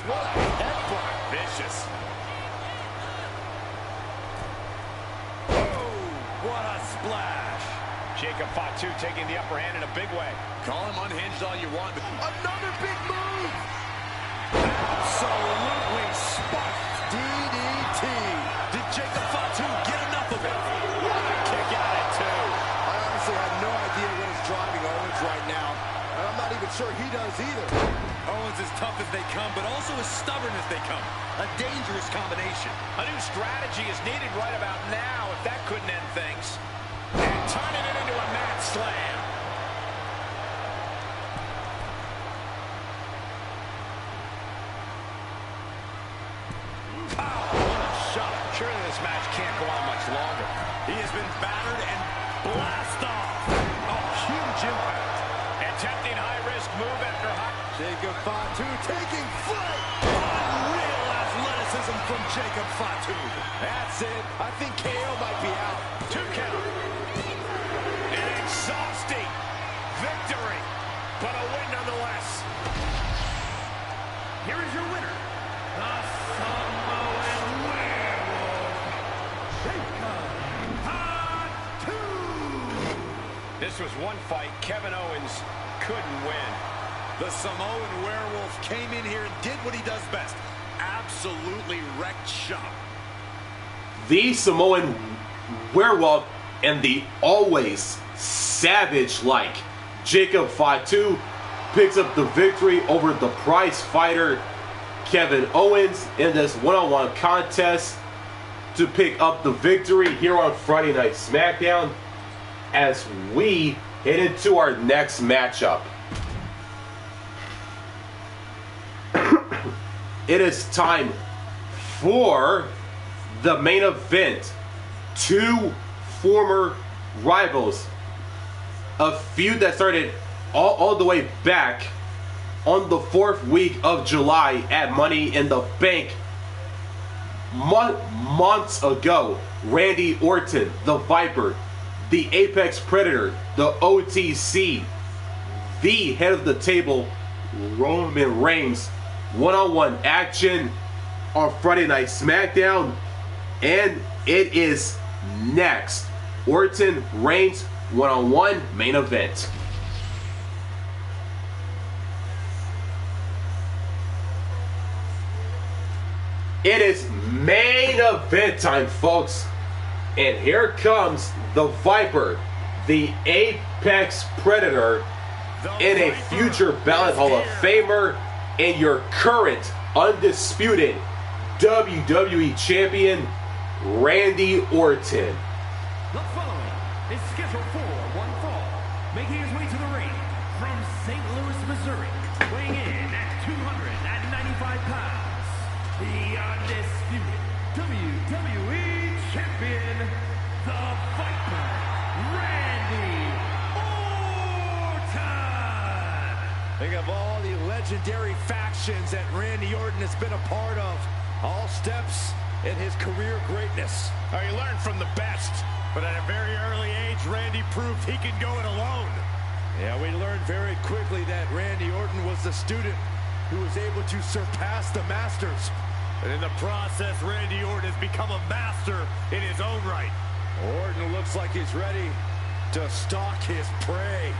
What a headbutt. Vicious. Oh, what a splash. Jacob Fatu taking the upper hand in a big way. Call him unhinged all you want. Another big move. Absolutely spiked. DDT. Did Jacob Fatu get enough of it? What a kick out at two. I honestly had no idea as they come, but also as stubborn as they come. A dangerous combination. A new strategy is needed right about now if that couldn't end things. And turning it into a mat slam. What a shot. Surely this match can't go on much longer. He has been battered and blast off. Oh, huge impact. Attempting high-risk move after high. Jacob Fatu taking flight. Unreal athleticism from Jacob Fatu. That's it. I think KO might be out. 2 count. An exhausting victory, but a win nonetheless. Here is your winner, the Samoan Werewolf, Jacob Fatu. This was one fight Kevin Owens couldn't win. The Samoan Werewolf came in here and did what he does best. Absolutely wrecked shop. The Samoan Werewolf and the always savage-like Jacob Fatu picks up the victory over the Prizefighter Kevin Owens in this one-on-one contest to pick up the victory here on Friday Night SmackDown as we head into our next matchup. It is time for the main event. Two former rivals. A feud that started all the way back on the 4th week of July at Money in the Bank. Months ago, Randy Orton, the Viper, the Apex Predator, the OTC, the head of the table, Roman Reigns, one-on-one action on Friday Night SmackDown, and it is next. Orton Reigns one-on-one main event. It is main event time, folks. And here comes the Viper, the Apex Predator, and a future Ballot Hall of Famer, and your current undisputed WWE Champion, Randy Orton. The following is scheduled for one fall, making his way to the ring from St. Louis, Missouri, weighing in at 295 pounds, the undisputed WWE Champion, the Viper, Randy Orton. Think of all the legendary factions that Randy Orton has been a part of. All steps in his career greatness. Oh, you learn from the best. But at a very early age, Randy proved he could go it alone. Yeah, we learned very quickly that Randy Orton was the student who was able to surpass the masters. And in the process, Randy Orton has become a master in his own right. Orton looks like he's ready to stalk his prey.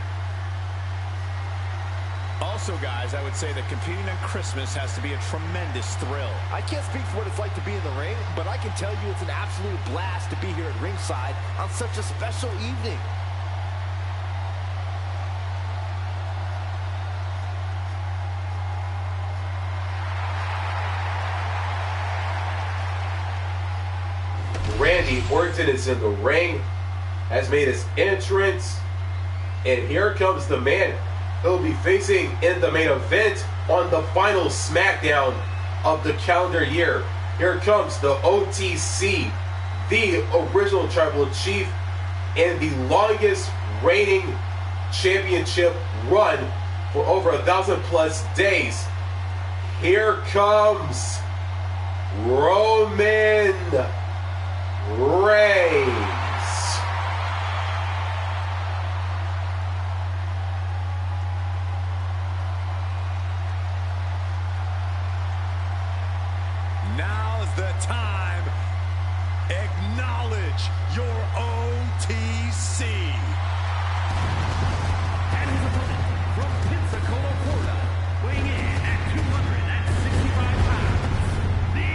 Also, guys, I would say that competing on Christmas has to be a tremendous thrill. I can't speak for what it's like to be in the ring, but I can tell you it's an absolute blast to be here at ringside on such a special evening. Randy Orton is in the ring, has made his entrance, and here comes the man he'll be facing in the main event on the final SmackDown of the calendar year. Here comes the OTC, the original Tribal Chief, and the longest reigning championship run for over 1,000+ days. Here comes Roman Reigns. Now's the time. Acknowledge your OTC. And his opponent from Pensacola, Florida, weighing in at 265 pounds, the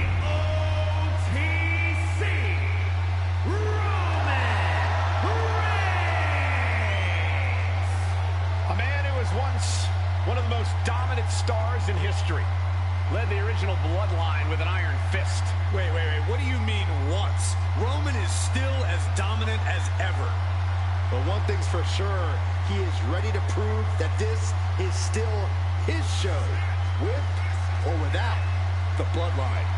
OTC, Roman Reigns. A man who was once one of the most dominant stars in history. led the original bloodline with an iron fist. Wait. What do you mean once? Roman is still as dominant as ever. But one thing's for sure, he is ready to prove that this is still his show, with or without the bloodline.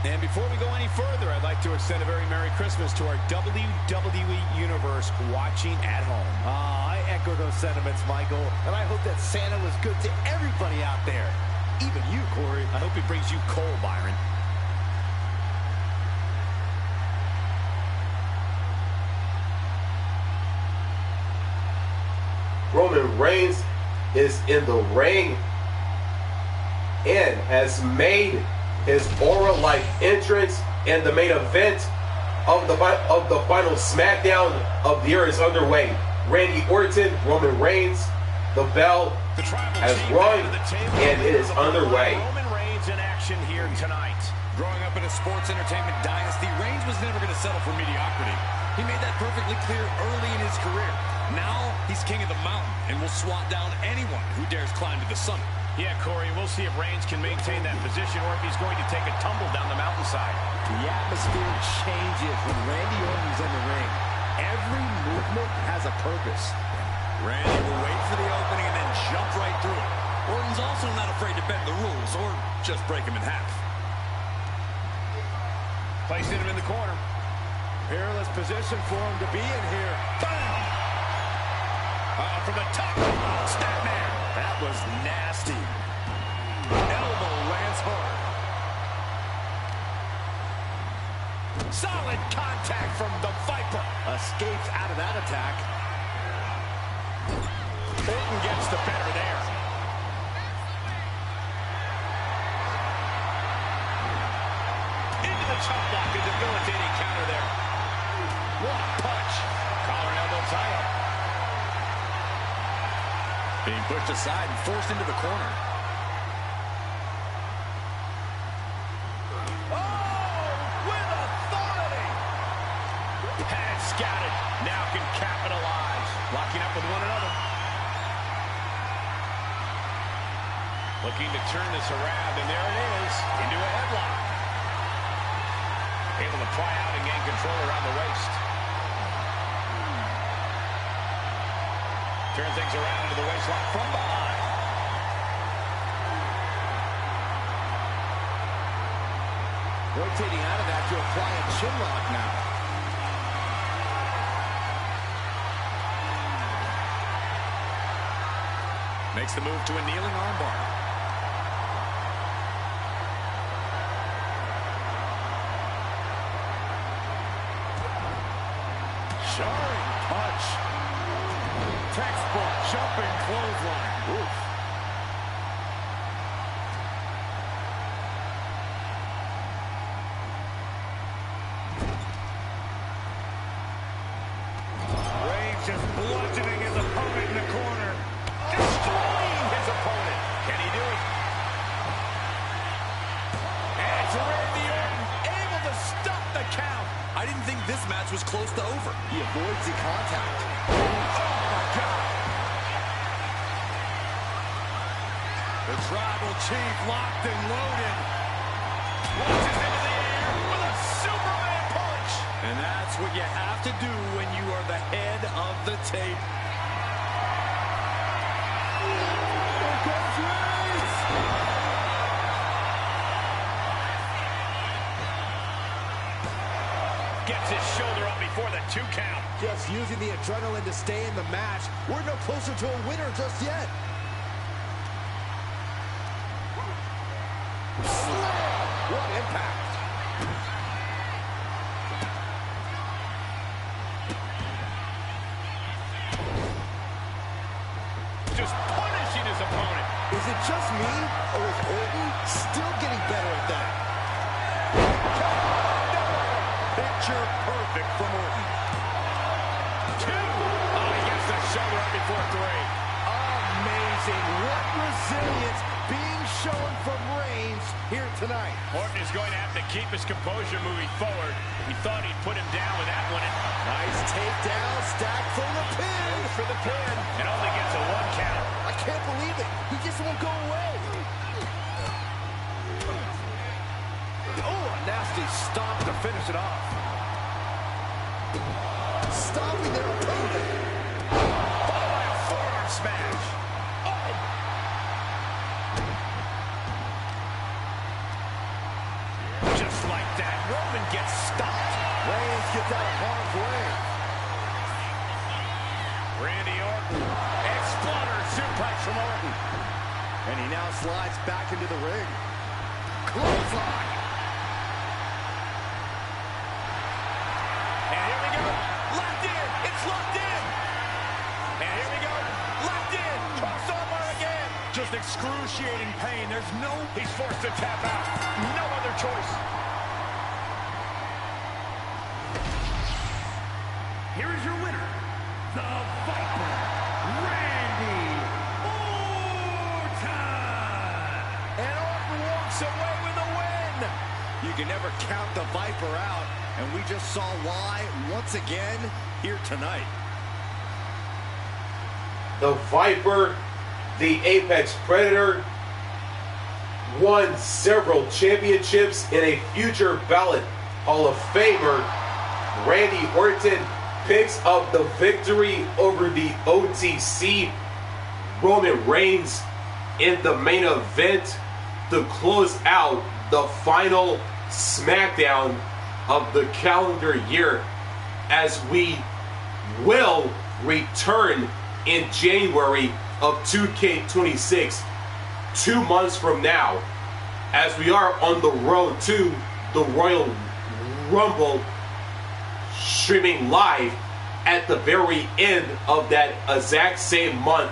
And before we go any further, I'd like to extend a very Merry Christmas to our WWE Universe watching at home. I echo those sentiments, Michael, and I hope that Santa was good to everybody out there, even you, Corey. I hope he brings you coal, Byron. Roman Reigns is in the ring and has made his aura-like entrance in the main event of the final SmackDown of the year is underway. Randy Orton, Roman Reigns, the bell has rung and it is underway. Roman Reigns in action here tonight. Growing up in a sports entertainment dynasty, Reigns was never going to settle for mediocrity. He made that perfectly clear early in his career. Now, he's king of the mountain and will swat down anyone who dares climb to the summit. Yeah, Corey, we'll see if Reigns can maintain that position or if he's going to take a tumble down the mountainside. The atmosphere changes when Randy Orton's in the ring. Every movement has a purpose. Randy will wait for the opening and then jump right through it. Orton's also not afraid to bend the rules or just break him in half. Placing him in the corner. Peerless position for him to be in here. Bam! From the top. Snapman. That was nasty. Elbow lands hard. Solid contact from the Viper. Escapes out of that attack. Orton gets the better there. Into the chop block, a debilitating counter there. What a punch. Collar and elbow tie up. Being pushed aside and forced into the corner. Oh, with authority. Had scouted. Now can capitalize. Locking up with one another. Looking to turn this around, and there it is. Into a headlock. Able to pry out and gain control around the waist. Turn things around into the waistlock from behind. Rotating out of that to apply a chin lock now. Makes the move to a kneeling armbar. Jarring punch. Textbook jumping clothesline. Oof. Reigns just bludgeoning his opponent in the corner. Destroying his opponent. Can he do it? And it's Randy Orton able to stop the count. I didn't think this match was close to over. He avoids the contact. Oh, my God. The Tribal Chief locked and loaded. Launches into the air with a Superman punch. And that's what you have to do when you are the head of the tape. There goes Reigns. Gets his shoulder up before the 2 count. Just using the adrenaline to stay in the match. We're no closer to a winner just yet. Slam! What impact! Just punishing his opponent. Is it just me, or is Orton still getting better at that? Picture perfect from Orton. 2. Oh, he gets the shoulder up before 3. Amazing. What resilience being shown from Reigns here tonight. Orton is going to have to keep his composure moving forward. He thought he'd put him down with that one. Nice takedown, stacked for the pin. Goes for the pin. And only gets a 1 count. I can't believe it. He just won't go away. Oh, a nasty stomp to finish it off. Stopping their opponent. Followed by a forearm smash. Oh. Just like that, Roman gets stopped. Reigns gets out of harm's way. Randy Orton. Exploder suplex from Orton. And he now slides back into the ring. Clothesline. And here we go. Locked in. It's locked in. And here we go. Locked in. Crossover again. Just excruciating pain. There's no... He's forced to tap out. No other choice. Here is your winner, the Viper, Randy Orton. And Orton walks away with a win. You can never count the Viper out, and we just saw why once again here tonight. The Viper, the Apex Predator, won several championships in a future ballot Hall of Famer. Randy Orton picks up the victory over the OTC Roman Reigns in the main event to close out the final SmackDown of the calendar year, as we will return in January of 2K26, 2 months from now, as we are on the road to the Royal Rumble, streaming live at the very end of that exact same month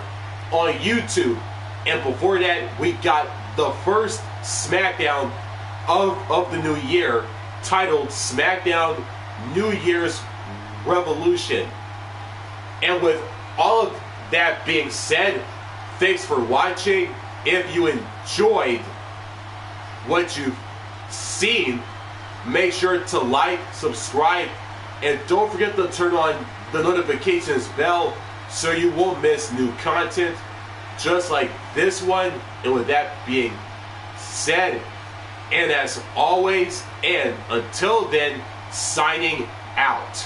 on YouTube. And before that, we got the first SmackDown of the new year, titled SmackDown New Year's Revolution. And with all of that being said, thanks for watching. If you enjoyed what you've seen, make sure to like, subscribe, and don't forget to turn on the notifications bell so you won't miss new content just like this one. And with that being said, and as always, and until then, signing out.